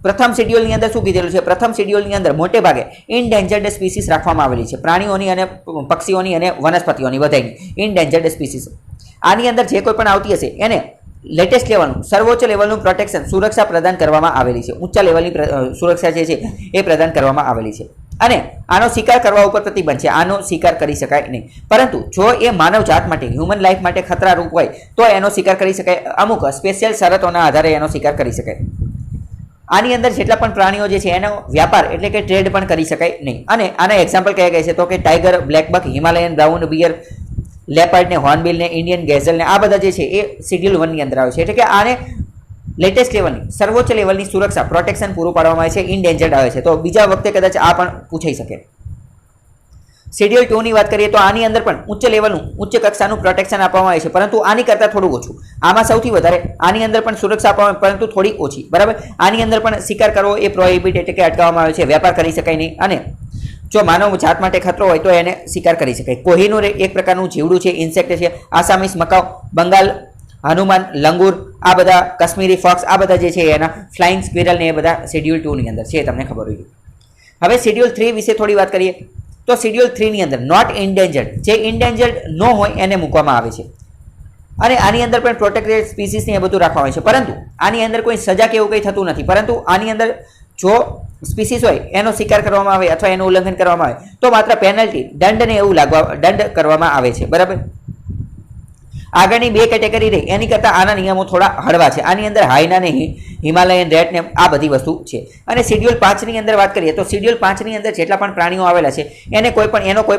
પ્રથમ શેડ્યુલની અંદર શું કીધેલું છે? પ્રથમ શેડ્યુલની અંદર મોટે ભાગે ઇનડેન્જર્ડ સ્પીસીસ રાખવામાં આવેલી છે, પ્રાણીઓની અને પક્ષીઓની અને વનસ્પતિઓની બધાની ઇનડેન્જર્ડ સ્પીસીસ. આની અંદર જે કોઈ પણ આવતી હશે એને લેટેસ્ટ લેવલનું, સર્વોચ્ચ લેવલનું પ્રોટેક્શન, સુરક્ષા પ્રદાન કરવામાં આવેલી છે. ઊંચા લેવલની સુરક્ષા જે છે એ પ્રદાન કરવામાં આવેલી છે. અને આનો શિકાર કરવા ઉપર પ્રતિબંધ છે, આનો શિકાર કરી શકાય નહીં. પરંતુ જો એ માનવ જાત માટે, હ્યુમન લાઈફ માટે ખતરારૂપ હોય તો એનો શિકાર કરી શકાય, અમુક સ્પેશિયલ શરતોના આધારે એનો શિકાર કરી શકાય. આની અંદર જેટલા પણ પ્રાણીઓ જે છે એનો વ્યાપાર એટલે કે ટ્રેડ પણ કરી શકાય નહીં. અને આના એક્ઝામ્પલ કયા કહે છે તો કે tiger, blackbuck, Himalayan brown bear, leopard ને, હોર્નબિલ ને, ઇન્ડિયન ગેઝલ ને, આ બધા જે છે એ શેડ્યુલ 1 ની અંદર આવે છે. એટલે કે આને લેટેસ્ટ લેવલની, સર્વોચ્ચ લેવલની સુરક્ષા, પ્રોટેક્શન પૂરું પાડવામાં આવે છે, ઇનડેન્જર્ડ આવે છે. તો બીજા વખતે કદાચ આ પણ પૂછાઈ શકે. શેડ્યુલ 2 ની વાત કરીએ તો આની અંદર પણ ઉચ્ચ લેવલનું, ઉચ્ચ કક્ષાનું પ્રોટેક્શન આપવામાં આવે છે, પરંતુ આની કરતાં થોડું ઓછું. આમાં સૌથી વધારે આની અંદર પણ સુરક્ષા આપવામાં આવે, પરંતુ થોડી ઓછી, બરાબર. આની અંદર પણ શિકાર કરવો એ પ્રોહિબિટ એટલે કે અટકાવવામાં આવે છે, વેપાર કરી શકાય નહીં. અને જો માનવ જાત માટે ખતરો હોય તો એને શિકાર કરી શકાય. કોહિનૂર એક પ્રકારનું જીવડું છે, ઇન્સેક્ટ છે. આસામીસ મકાઉ, બંગાળ હનુમાન, લંગૂર, આ બધા કાશ્મીરી ફોક્સ, આ બધા જે છે એના ફ્લાઇંગ સ્ક્વિરલ ને એ બધા શેડ્યુલ 2 ની અંદર છે, તમને ખબર હોય. હવે શેડ્યુલ 3 વિશે થોડી વાત કરીએ તો શેડ્યુલ 3 ની અંદર નોટ ઇન્ડેન્જર્ડ, જે ઇન્ડેન્જર્ડ ન હોય એને મૂકવામાં આવે છે. અને આની અંદર પણ પ્રોટેક્ટેડ સ્પીસીસ ને એ બધું રાખવામાં આવે છે, પરંતુ આની અંદર કોઈ સજા કે એવું કંઈ થતું નથી. પરંતુ આની અંદર જો સ્પીસીસ હોય એનો શિકાર કરવામાં આવે અથવા એનું ઉલ્લંઘન કરવામાં આવે તો માત્ર પેનલ્ટી, દંડને એવું દંડ કરવામાં આવે છે, બરાબર. આગળની બે કેટેગરી રહી એની કરતાં આના નિયમો થોડા હળવા છે. આની અંદર હાઈના ને, હિમાલયન રેડ ને, આ બધી વસ્તુ છે. અને શેડ્યુલ 5 ની અંદર વાત કરીએ તો શેડ્યુલ 5 ની અંદર જેટલા પણ પ્રાણીઓ આવેલા છે એનો કોઈ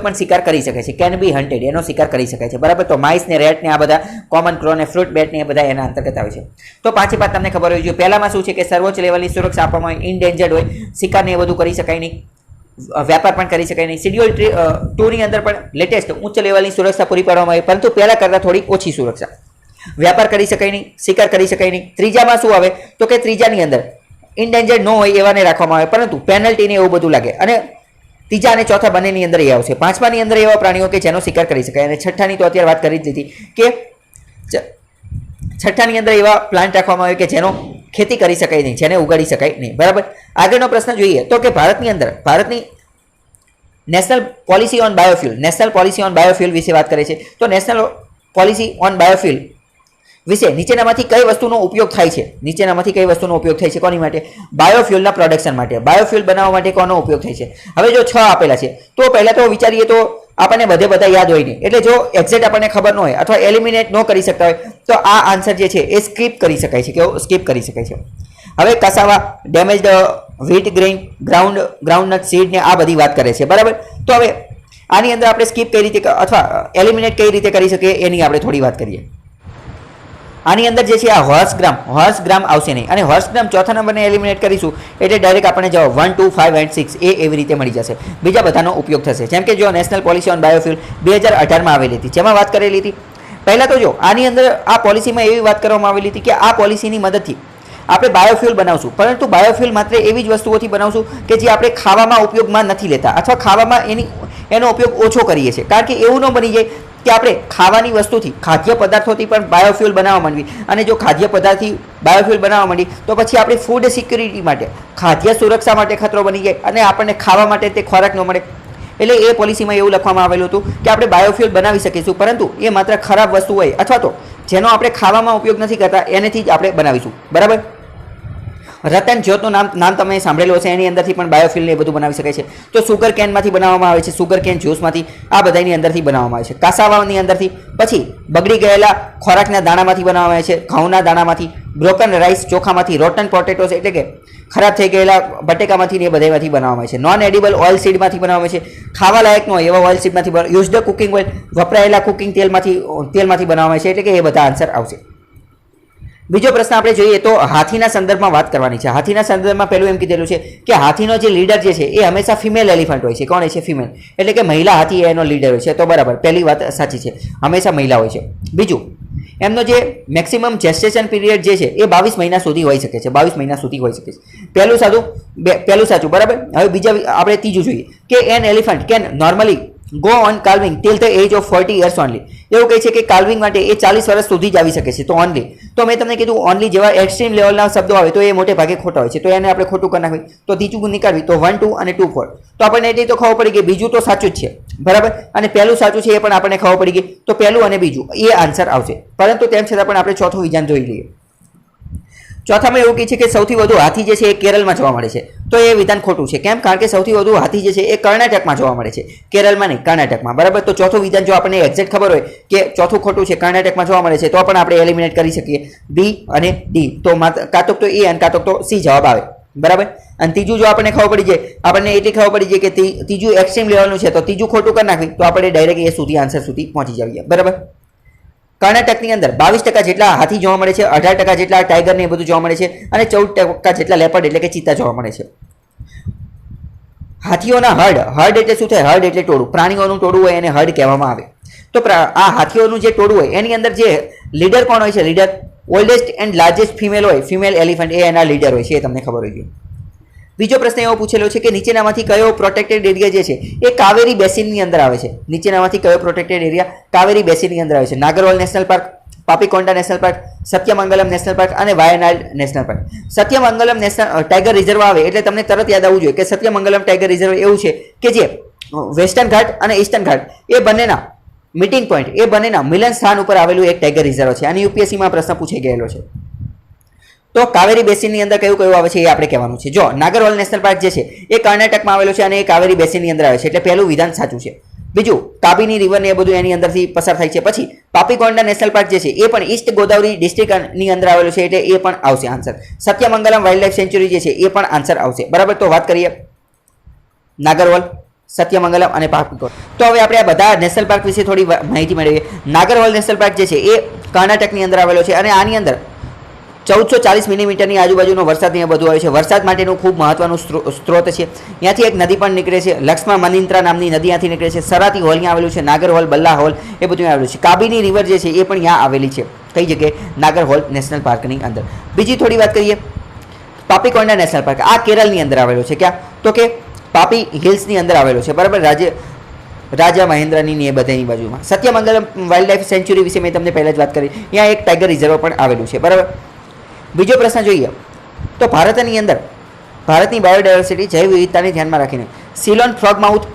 પણ શિકાર કરી શકે છે, કેન બી હન્ટેડ, એનો શિકાર કરી શકાય છે, બરાબર. તો માઇસ ને, રેટ ને, આ બધા કોમન ક્રો ને, ફ્રૂટ બેટ ને, એ બધા એના અંતર્ગત આવે છે. તો પાંચે પાંચ તમને ખબર હોવી જોઈએ. પહેલામાં શું છે કે સર્વોચ્ચ લેવલની સુરક્ષા આપવામાં આવે, ઇનડેન્જર્ડ હોય, શિકાર ને એ બધું કરી શકાય નહીં, વ્યાપાર પણ કરી શકાય નહીં. શેડ્યુલ 2 ની અંદર પણ લેટેસ્ટ ઉચ્ચ લેવલની સુરક્ષા પૂરી પાડવામાં આવી, પરંતુ પહેલા કરતાં થોડી ઓછી સુરક્ષા. વ્યાપાર કરી શકાય નહીં, શિકાર કરી શકાય નહીં. ત્રીજામાં શું આવે તો કે ત્રીજાની અંદર ઇન્ડેન્જર્ડ ન હોય એવાને રાખવામાં આવે, પરંતુ પેનલ્ટી ને એવું બધું લાગે. અને ત્રીજા અને ચોથા બંનેની અંદર એ આવશે. પાંચમાની અંદર એવા પ્રાણીઓ કે જેનો શિકાર કરી શકાય. અને છઠ્ઠાની તો અત્યારે વાત કરી જ લીધી કે છઠ્ઠાની અંદર એવા પ્લાન્ટ રાખવામાં આવે કે જેનો ખેતી કરી શકાય નહીં, જેને ઉગાડી શકાય નહીં. બરાબર. આગળનો પ્રશ્ન જોઈએ તો કે ભારતની નેશનલ પોલિસી ઓન બાયોફ્યુલ વિશે વાત કરે છે. તો નેશનલ પોલિસી ઓન બાયોફ્યુલ વિશે નીચેનામાંથી કઈ વસ્તુનો ઉપયોગ થાય છે? કોની માટે? બાયોફ્યુલના પ્રોડક્શન માટે. બાયોફ્યુલ બનાવવા માટે કોનો ઉપયોગ થાય છે? હવે જો 6 આપેલા છે તો પહેલા તો વિચારીએ તો આપણને બધા યાદ હોય નહીં, એટલે જો એક્ઝેક્ટ આપણને ખબર ન હોય અથવા એલિમિનેટ ન કરી શકતા હોય તો આ આન્સર જે છે એ સ્કીપ કરી શકાય છે. હવે cassava, damaged wheat grain, groundnut seed ને આ બધી વાત કરે છે. બરાબર. તો હવે આની અંદર આપણે સ્કીપ કઈ રીતે અથવા એલિમિનેટ કઈ રીતે કરી શકીએ એની આપણે થોડી વાત કરીએ. આની અંદર જે છે આ હોર્સગ્રામ આવશે નહીં, અને હોર્સગ્રામ ચોથા નંબરને એલિમિનેટ કરીશું એટલે ડાયરેક્ટ આપણને જવાબ 1, 2, 5 and 6 એ એવી રીતે મળી જશે. બીજા બધાનો ઉપયોગ થશે. જેમ કે જો નેશનલ પોલિસી ઓન બાયોફ્યુલ 2018માં આવેલી હતી, જેમાં વાત કરેલી હતી. પહેલા તો જો આની અંદર આ પોલિસીમાં એવી વાત કરવામાં આવેલી હતી કે આ પોલિસીની મદદથી આપણે બાયોફ્યુલ બનાવશું, પરંતુ બાયોફ્યુલ માત્ર એવી જ વસ્તુઓથી બનાવશું કે જે આપણે ખાવામાં ઉપયોગમાં નથી લેતા અથવા ખાવામાં એનો ઉપયોગ ઓછો કરીએ છીએ. કારણ કે એવું ન બની જાય કે આપણે ખાવાની વસ્તુથી, ખાદ્ય પદાર્થોથી પણ બાયોફ્યુલ બનાવવા માંડવી, અને જો ખાદ્ય પદાર્થથી બાયોફ્યુલ બનાવવા માંડી તો પછી આપણી ફૂડ સિક્યુરિટી માટે, ખાદ્ય સુરક્ષા માટે ખતરો બની જાય અને આપણને ખાવા માટે તે ખોરાક ન મળે. એટલે એ પોલિસીમાં એવું લખવામાં આવેલું હતું કે આપણે બાયોફ્યુલ બનાવી શકીશું, પરંતુ એ માત્ર ખરાબ વસ્તુ હોય અથવા તો જેનો આપણે ખાવામાં ઉપયોગ નથી કરતા એનેથી જ આપણે બનાવીશું. બરાબર. રતન જ્યોતનું નામ તમે સાંભળેલું હશે, એની અંદરથી પણ બાયોફ્યુલ એ બધું બનાવી શકાય છે. તો સુગર કેનમાંથી બનાવવામાં આવે છે, સુગર કેન જ્યુસમાંથી, આ બધાની અંદરથી બનાવવામાં આવે છે. કાસાવાની અંદરથી, પછી બગડી ગયેલા ખોરાકના દાણામાંથી બનાવવામાં આવે છે, ઘઉંના દાણામાંથી, બ્રોકન રાઈસ ચોખામાંથી, રોટન પોટેટોસ એટલે કે ખરાબ થઈ ગયેલા બટેકામાંથી ને એ બધામાંથી બનાવવામાં આવે છે. નોન એડિબલ ઓઇલ સીડમાંથી બનાવવામાં આવે છે, ખાવા લાયક ન હોય એવા ઓઇલ સીડમાંથી, યુઝડ કુકિંગ ઓઇલ વપરાયેલા કુકિંગ તેલમાંથી બનાવવામાં આવે છે. એટલે કે એ બધા આન્સર આવશે. બીજો પ્રશ્ન આપણે જોઈએ તો હાથીના સંદર્ભમાં વાત કરવાની છે. હાથીના સંદર્ભમાં પહેલું એમ કીધેલું છે કે હાથીનો જે લીડર જે છે એ હંમેશા ફિમેલ એલિફન્ટ હોય છે. કોણ હોય છે? ફિમેલ. એટલે કે મહિલા હાથી એનો લીડર હોય છે. તો બરાબર, પહેલી વાત સાચી છે, હંમેશા મહિલા હોય છે. બીજું, એમનો જે મેક્સિમમ જેસ્ટેશન પીરિયડ જે છે એ 22 મહિના સુધી હોઈ શકે છે. 22 મહિના સુધી હોઈ શકે છે. પહેલું સાચું. બરાબર. હવે બીજા આપણે ત્રીજું જોઈએ કે an elephant can normally go on calving till the age of 40 years only. એવું કહે છે કે કાલ્વિંગ માટે એ 40 વર્ષ સુધી જ આવી શકે છે. તો ઓનલી, તો મેં તમને કીધું ઓનલી જેવા એક્સ્ટ્રીમ લેવલના શબ્દો આવે તો એ મોટે ભાગે ખોટા હોય છે, તો એને આપણે ખોટું કરી નાખવી. તો ત્રીજું નીકાળવી તો 1, 2 અને 2, 4. તો આપણને એટલી તો ખબર પડી ગઈ, બીજું તો સાચું જ છે. બરાબર. અને પહેલું સાચું છે એ પણ આપણને ખબર પડી ગઈ. તો પહેલું અને બીજું એ આન્સર આવશે, પરંતુ તેમ છતાં પણ આપણે ચોથું વિધાન જોઈ લઈએ. ચોથામાં એવું કહે છે કે સૌથી વધુ હાથી જે છે એ કેરળમાં જોવા મળે છે. તો એ વિધાન ખોટું છે. કેમ? કારણ કે સૌથી વધુ હાથી જે છે એ કર્ણાટકમાં જોવા મળે છે, કેરળમાં નહીં, કર્ણાટકમાં. બરાબર. તો ચોથું વિધાન જો આપણને એક્ઝેક્ટ ખબર હોય કે ચોથું ખોટું છે, કર્ણાટકમાં જોવા મળે છે, તો પણ આપણે એલિમિનેટ કરી શકીએ બી અને ડી. તો કાં તો એ અને કાં તો સી જવાબ આવે. બરાબર. અને ત્રીજું જો આપણને ખબર પડી જાય, આપણને એટલી ખબર પડી જાય કે ત્રીજું એક્સ્ટ્રીમ લેવલનું છે, તો ત્રીજું ખોટું કરી નાખવી તો આપણે ડાયરેક્ટ એ સુધી આન્સર સુધી પહોંચી જઈએ. બરાબર. કર્ણાટકની અંદર 22% જેટલા હાથી જોવા મળે છે, 18% જેટલા ટાઈગર ને એ બધું જોવા મળે છે, અને 14% જેટલા લેપર્ડ એટલે કે ચિત્તા જોવા મળે છે. હાથીઓના હર્ડ એટલે શું થાય? હર્ડ એટલે ટોળું, પ્રાણીઓનું ટોળું હોય એને હર્ડ કહેવામાં આવે. તો આ હાથીઓનું જે ટોળું હોય એની અંદર જે લીડર કોણ હોય છે? Leader oldest and largest female હોય, ફિમેલ એલિફન્ટ એ એના લીડર હોય છે, એ તમને ખબર હોય. બીજો પ્રશ્ન એવો પૂછેલો છે કે નીચેનામાંથી કયો પ્રોટેક્ટેડ એરિયા જે છે એ કાવેરી બેસિનની અંદર આવે છે? નીચેનામાંથી કયો પ્રોટેક્ટેડ એરિયા કાવેરી બેસિનની અંદર આવે છે? Nagarhole national park, Papikonda national park, Sathyamangalam national park અને Wayanad national park. Sathyamangalam national tiger reserve આવે એટલે તમને તરત યાદ આવવું જોઈએ કે સત્યમંગલમ ટાઈગર રિઝર્વ એવું છે કે જે વેસ્ટર્ન ઘાટ અને ઈસ્ટર્ન ઘાટ એ બંનેના મીટિંગ પોઈન્ટ, એ બંનેના મિલન સ્થાન ઉપર આવેલું એક ટાઈગર રિઝર્વ છે. અને યુપીએસસીમાં પ્રશ્ન પૂછાઈ ગયેલો છે. તો કાવેરી બેસિનની અંદર કયું આવે છે એ આપણે કહેવાનું છે. જો નાગરહોલ નેશનલ પાર્ક જે છે એ કર્ણાટકમાં આવેલો છે અને એ કાવેરી બેસિનની અંદર આવે છે, એટલે પહેલું વિધાન સાચું છે. બીજું, કાબીની રિવર ને એ બધું એની અંદરથી પસાર થાય છે. પછી પાપીકોન્ડા નેશનલ પાર્ક જે છે એ પણ ઈસ્ટ ગોદાવરી ડિસ્ટ્રિક્ટની અંદર આવેલું છે, એટલે એ પણ આવશે આન્સર. સત્યમંગલમ વાઇલ્ડ સેન્ચ્યુરી જે છે એ પણ આન્સર આવશે. બરાબર. તો વાત કરીએ નાગરહોલ, સત્યમંગલમ અને પાપીકોટ. તો હવે આપણે આ બધા નેશનલ પાર્ક વિશે થોડી માહિતી મેળવીએ. નાગરહોલ નેશનલ પાર્ક જે છે એ કર્ણાટકની અંદર આવેલો છે અને આની અંદર 1440 મિલીમીટરની આજુબાજુનો વરસાદ અહીંયા બધું આવે છે. વરસાદ માટેનું ખૂબ મહત્વનું સ્ત્રોત છે. ત્યાંથી એક નદી પણ નીકળે છે, લક્ષ્મણ મનિન્દ્રા નામની નદી ત્યાંથી નીકળે છે. સરાતી હોલ અહીંયા આવેલું છે, નાગર હોલ, બલ્લા હોલ એ બધું આવેલું છે. કાબીની રિવર જે છે એ પણ અહીંયા આવેલી છે. કઈ જગ્યાએ? નાગર હોલ નેશનલ પાર્કની અંદર. બીજી થોડી વાત કરીએ, પાપીકોંડા નેશનલ પાર્ક આ કેરળની અંદર આવેલો છે. ક્યાં? તો કે પાપી હિલ્સની અંદર આવેલો છે. બરાબર, રાજા મહેન્દ્રની એ બધાની બાજુમાં. સત્યમંગલમ વાઇલ્ડ લાઇફ સેન્ચ્યુરી વિશે મેં તમને પહેલાં જ વાત કરી. અહીંયા એક ટાઈગર રિઝર્વ પણ આવેલું છે. બરાબર. બીજો પ્રશ્ન જોઈએ તો ભારતની અંદર ભારતની બાયોડાયવર્સિટી જૈવ વિવિધતાને ધ્યાનમાં રાખીને સિલોન ફ્રોગમાઉથ,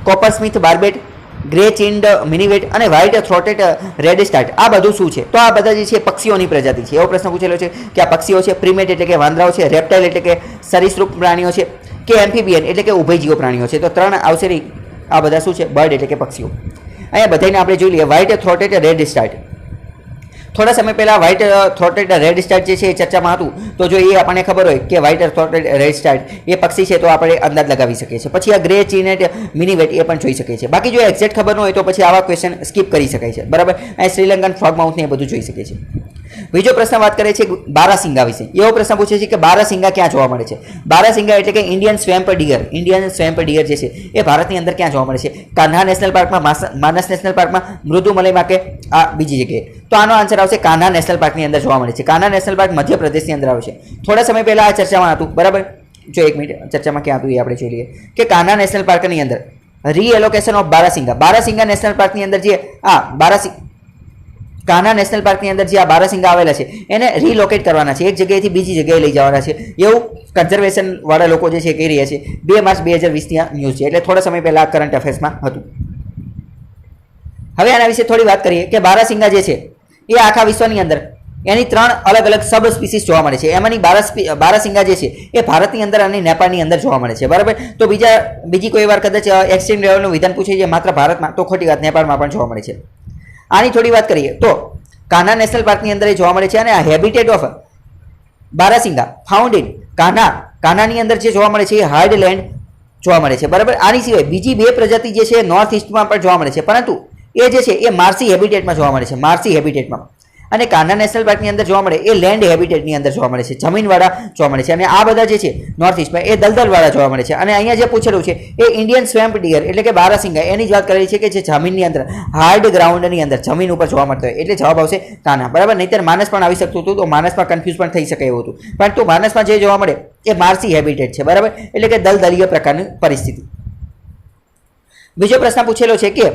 કોપરસ્મિથ બાર્બેટ, ગ્રે ચિન્ડ મિનીવેટ અને વ્હાઇટ થ્રોટેડ રેડ સ્ટાર્ટ આ બધું શું છે? તો આ બધા જે છે પક્ષીઓની પ્રજાતિ છે. એવો પ્રશ્ન પૂછેલો છે કે આ પક્ષીઓ છે. પ્રીમેટ એટલે કે વાંદરાઓ છે, રેપ્ટાઇલ એટલે કે સરીસૃપ પ્રાણીઓ છે, કે એમ્ફીબિયન એટલે કે ઉભયજીવો પ્રાણીઓ છે. તો 3 આવશે નહીં. આ બધા શું છે? બર્ડ એટલે કે પક્ષીઓ. અહીંયા બધાને આપણે જોઈ લઈએ. White throated redstart. થોડા સમય પહેલાં વ્હાઇટ થ્રોટેડ રેડ સ્ટાર્ટ જે છે એ ચર્ચામાં હતું. તો જો એ આપણને ખબર હોય કે વ્હાઇટ થ્રોટેડ રેડ સ્ટાર્ટ એ પક્ષી છે તો આપણે અંદાજ લગાવી શકીએ છીએ. પછી આ ગ્રે ચિનેટ મિનીવેટ એ પણ જોઈ શકીએ છીએ. બાકી જો એક્ઝેક્ટ ખબર ન હોય તો પછી આવા ક્વેશ્ચન સ્કીપ કરી શકાય છે. બરાબર. અહીં શ્રીલંકન ફ્રોગમાઉથને એ બધું જોઈ શકીએ છીએ. બીજો પ્રશ્ન વાત કરે છે બારાસિંગા વિશે. એવો પ્રશ્ન પૂછે છે કે બારાસિંગા ક્યાં જોવા મળે છે? બારાસિંગા એટલે કે Indian swamp dear. Indian swamp dear જે છે એ ભારતની અંદર ક્યાં જોવા મળે છે? કાન્હા નેશનલ પાર્કમાં, માનસ નેશનલ પાર્કમાં, મૃદુમલયમાં કે આ બીજી જગ્યાએ? તો આનો આન્સર આવશે કાન્હા નેશનલ પાર્કની અંદર જોવા મળે છે. કાન્હા નેશનલ પાર્ક મધ્યપ્રદેશની અંદર આવે છે. થોડા સમય પહેલા આ ચર્ચામાં હતું. બરાબર. જો એક મિનિટ, ચર્ચામાં ક્યાં હતું એ આપણે જોઈ લઈએ કે કાન્હા નેશનલ પાર્કની અંદર રીએલોકેશન ઓફ બારાસિંગા. બારાસિંગા નેશનલ પાર્કની અંદર જે કાન્હા નેશનલ પાર્કની અંદર જે આ બારાસિંગા આવેલા છે એને રીલોકેટ કરવાના છે, એક જગ્યાએથી બીજી જગ્યાએ લઈ જવાના છે. એવું કન્ઝર્વેશન વાળા લોકો જે છે કહી રહ્યા છે. 2 માર્ચ 2020ની આ ન્યૂઝ છે, એટલે થોડા સમય પહેલા કરંટ અફેર્સમાં હતું. હવે આના વિશે થોડી વાત કરીએ કે બારાસિંગા જે છે એ આખા વિશ્વની અંદર એની 3 અલગ અલગ સબ સ્પીસીસ જોવા મળે છે. એમાંની બારાસિંગા જે છે એ ભારતની અંદર અને નેપાળની અંદર જોવા મળે છે. બરાબર. તો બીજી કોઈ વાર કદાચ એક્સટ્રીમ લેવલનું વિધાન પૂછે છે માત્ર ભારતમાં, તો ખોટી વાત, નેપાળમાં પણ જોવા મળે છે. આની થોડી વાત કરીએ તો કાન્હા નેશનલ પાર્કની અંદર એ જોવા મળે છે. અને આ હેબિટેટ ઓફ બારાસિંગા ફાઉન્ડ ઇન કાન્હાની અંદર જે જોવા મળે છે એ હાર્ડ લેન્ડ જોવા મળે છે. બરાબર. આની સિવાય બીજી 2 પ્રજાતિ જે છે નોર્થ ઇસ્ટમાં પણ જોવા મળે છે, પરંતુ એ જે છે એ માર્સી હેબિટેટમાં જોવા મળે છે. માર્સી હેબિટેટમાં. અને કાન્હા નેશનલ પાર્કની અંદર જોવા મળે એ લેન્ડ હેબિટેટની અંદર જોવા મળે છે, જમીનવાળા જોવા મળે છે. અને આ બધા જે છે નોર્થ ઇસ્ટમાં એ દલદલવાળા જોવા મળે છે. અને અહીંયા જે પૂછેલું છે એ ઇન્ડિયન સ્વેમ્પ ડિયર એટલે કે બારાસિંગા એની જ વાત કરેલી છે કે જે જમીનની અંદર હાર્ડ ગ્રાઉન્ડની અંદર જમીન ઉપર જોવા મળતો હોય, એટલે જવાબ આવશે કાન્હા. બરાબર. નહીંતર માનસ પણ આવી શકતું હતું, તો માનસમાં કન્ફ્યુઝ પણ થઈ શકે એવું હતું. પરંતુ માનસમાં જે જોવા મળે એ માર્સી હેબિટેટ છે. બરાબર. એટલે કે દલદલીય પ્રકારની પરિસ્થિતિ. બીજો પ્રશ્ન પૂછેલો છે કે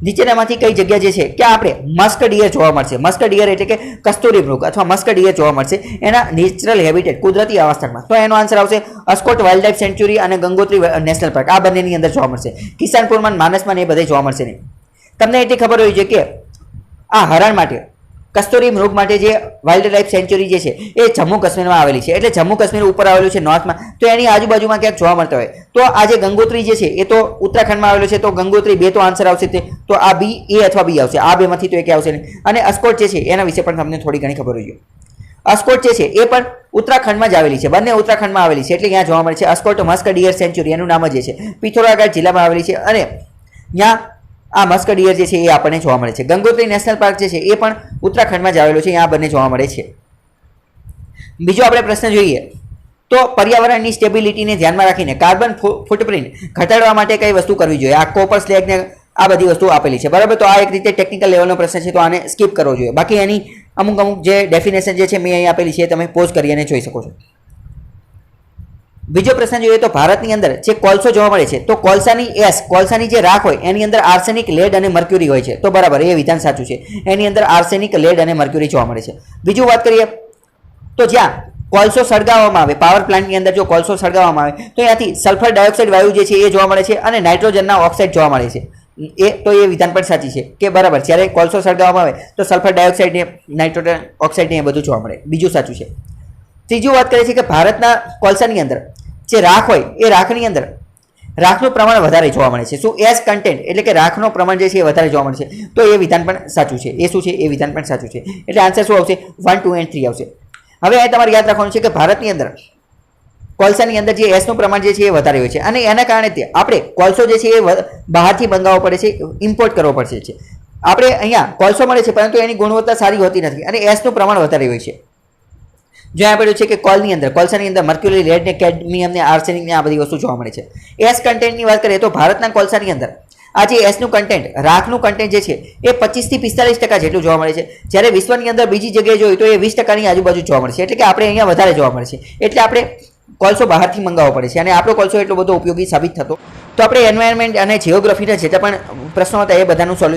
નીચેનામાંથી કઈ જગ્યા જે છે કે આપણે મસ્ક ડિયર જોવા મળશે? મસ્ક ડિયર એટલે કે કસ્તુરી મૃગ અથવા મસ્ક ડિયર જોવા મળશે એના નેચરલ હેબિટેટ કુદરતી આવાસસ્થાનમાં. તો એનો આન્સર આવશે અસ્કોટ વાઇલ્ડ લાઇફ સેન્ચ્યુરી અને ગંગોત્રી નેશનલ પાર્ક. આ બંનેની અંદર જોવા મળશે. કિસાનપુરમાં, માનસમાં એ બધે જોવા મળશે નહીં. તમને એટલી ખબર હોવી જોઈએ કે આ હરણ માટે, કસ્તુરી મૃગ માટે જે વાઇલ્ડ લાઇફ સેન્ચ્યુરી જે છે એ જમ્મુ કાશ્મીરમાં આવેલી છે. એટલે જમ્મુ કાશ્મીર ઉપર આવેલું છે નોર્થમાં, તો એની આજુબાજુમાં ક્યાંક જોવા મળતા હોય. તો આ જે ગંગોત્રી જે છે એ તો ઉત્તરાખંડમાં આવેલું છે. તો ગંગોત્રી 2 તો આન્સર આવશે તે. તો આ બી, એ અથવા બી આવશે. આ 2માંથી તો એક આવશે નહીં. અને અસ્કોટ જે છે એના વિશે પણ તમને થોડી ઘણી ખબર હોવી જોઈએ. અસ્કોટ જે છે એ પણ ઉત્તરાખંડમાં જ આવેલી છે. બંને ઉત્તરાખંડમાં આવેલી છે, એટલે ત્યાં જોવા મળે છે. અસ્કોટ મસ્ક ડિયર સેન્ચ્યુરી એનું નામ જ છે. પિથોરાગઢ જિલ્લામાં આવેલી છે અને ત્યાં આ મસ્ક ડિયર જે છે એ આપણને જોવા મળે છે. ગંગોત્રી નેશનલ પાર્ક જે છે એ પણ ઉત્તરાખંડમાં જ આવેલો છે. અહીંયા બંને જોવા મળે છે. બીજો આપણે પ્રશ્ન જોઈએ તો પર્યાવરણની સ્ટેબિલિટીને ધ્યાનમાં રાખીને કાર્બન ફૂટપ્રિન્ટ ઘટાડવા માટે કઈ વસ્તુ કરવી જોઈએ? આ કોપર સ્લેગ ને આ બધી વસ્તુ આપેલી છે. બરાબર. તો આ એક રીતે ટેકનિકલ લેવલનો પ્રશ્ન છે, તો આને સ્કીપ કરવો જોઈએ. બાકી એની અમુક જે ડેફિનેશન જે છે મેં અહીં આપેલી છે તમે પોઝ કરી અને જોઈ શકો છો. બીજો પ્રશ્ન જોઈએ તો ભારતની અંદર જે કોલસો જોવા મળે છે તો કોલસાની જે રાખ હોય એની અંદર આર્સેનિક, લેડ અને મર્ક્યુરી હોય છે. તો બરાબર, એ વિધાન સાચું છે. એની અંદર આર્સેનિક, લેડ અને મર્ક્યુરી જોવા મળે છે. બીજું વાત કરીએ તો જ્યાં કોલસો સળગાવવામાં આવે, પાવર પ્લાન્ટની અંદર જો કોલસો સળગાવવામાં આવે તો ત્યાંથી સલ્ફર ડાયોક્સાઇડ વાયુ જે છે એ જોવા મળે છે અને નાઇટ્રોજનના ઓક્સાઇડ જોવા મળે છે. એ વિધાન પણ સાચી છે કે બરાબર, જ્યારે કોલસો સળગાવવામાં આવે તો સલ્ફર ડાયોક્સાઇડ ને નાઇટ્રોજન ઓક્સાઇડ ને એ બધું જોવા મળે. બીજું સાચું છે. ત્રીજું વાત કરીએ છીએ કે ભારતના કોલસાની અંદર જે રાખ હોય એ રાખની અંદર રાખનું પ્રમાણ વધારે જોવા મળે છે. શું? એસ કન્ટેન્ટ એટલે કે રાખનું પ્રમાણ જે છે એ વધારે જોવા મળે છે. તો એ વિધાન પણ સાચું છે. એ શું છે? એ વિધાન પણ સાચું છે. એટલે આન્સર શું આવશે? 1, 2 અને 3 આવશે. હવે આ તમારે યાદ રાખવાનું છે કે ભારતની અંદર કોલસાની અંદર જે એસનું પ્રમાણ જે છે એ વધારે હોય છે અને એના કારણે આપણે કોલસો જે છે એ બહારથી મંગાવવો પડે છે, ઇમ્પોર્ટ કરવો પડશે છે. આપણે અહીંયા કોલસો મળે છે પરંતુ એની ગુણવત્તા સારી હોતી નથી અને એસનું પ્રમાણ વધારે હોય છે. જો અહીંયા પડ્યું છે કે કોલની અંદર કોલસાની અંદર મર્ક્યુરી, લેડ ને કેડમિયમ ને આર્સેનિક ને આ બધી વસ્તુ જોવા મળે છે. એસ કન્ટેન્ટની વાત કરીએ તો ભારતના કોલસાની અંદર આ જે એસનું કન્ટેન્ટ, રાખનું કન્ટેન્ટ જે છે એ 25 થી 45% જેટલું જોવા મળે છે. જ્યારે વિશ્વની અંદર બીજી જગ્યાએ જોઈએ તો એ 20%ની આજુબાજુ જોવા મળે છે. એટલે કે આપણે અહીંયા વધારે જોવા મળે છે. એટલે આપણે કોલસો બહારથી મંગાવવો પડે છે અને આપણો કોલસો એટલો બધો ઉપયોગી સાબિત થતો. તો આપણે એન્વાયરમેન્ટ અને જિયોગ્રાફીના જેટલા પણ પ્રશ્નો હતા એ બધાનું સોલ્યુશન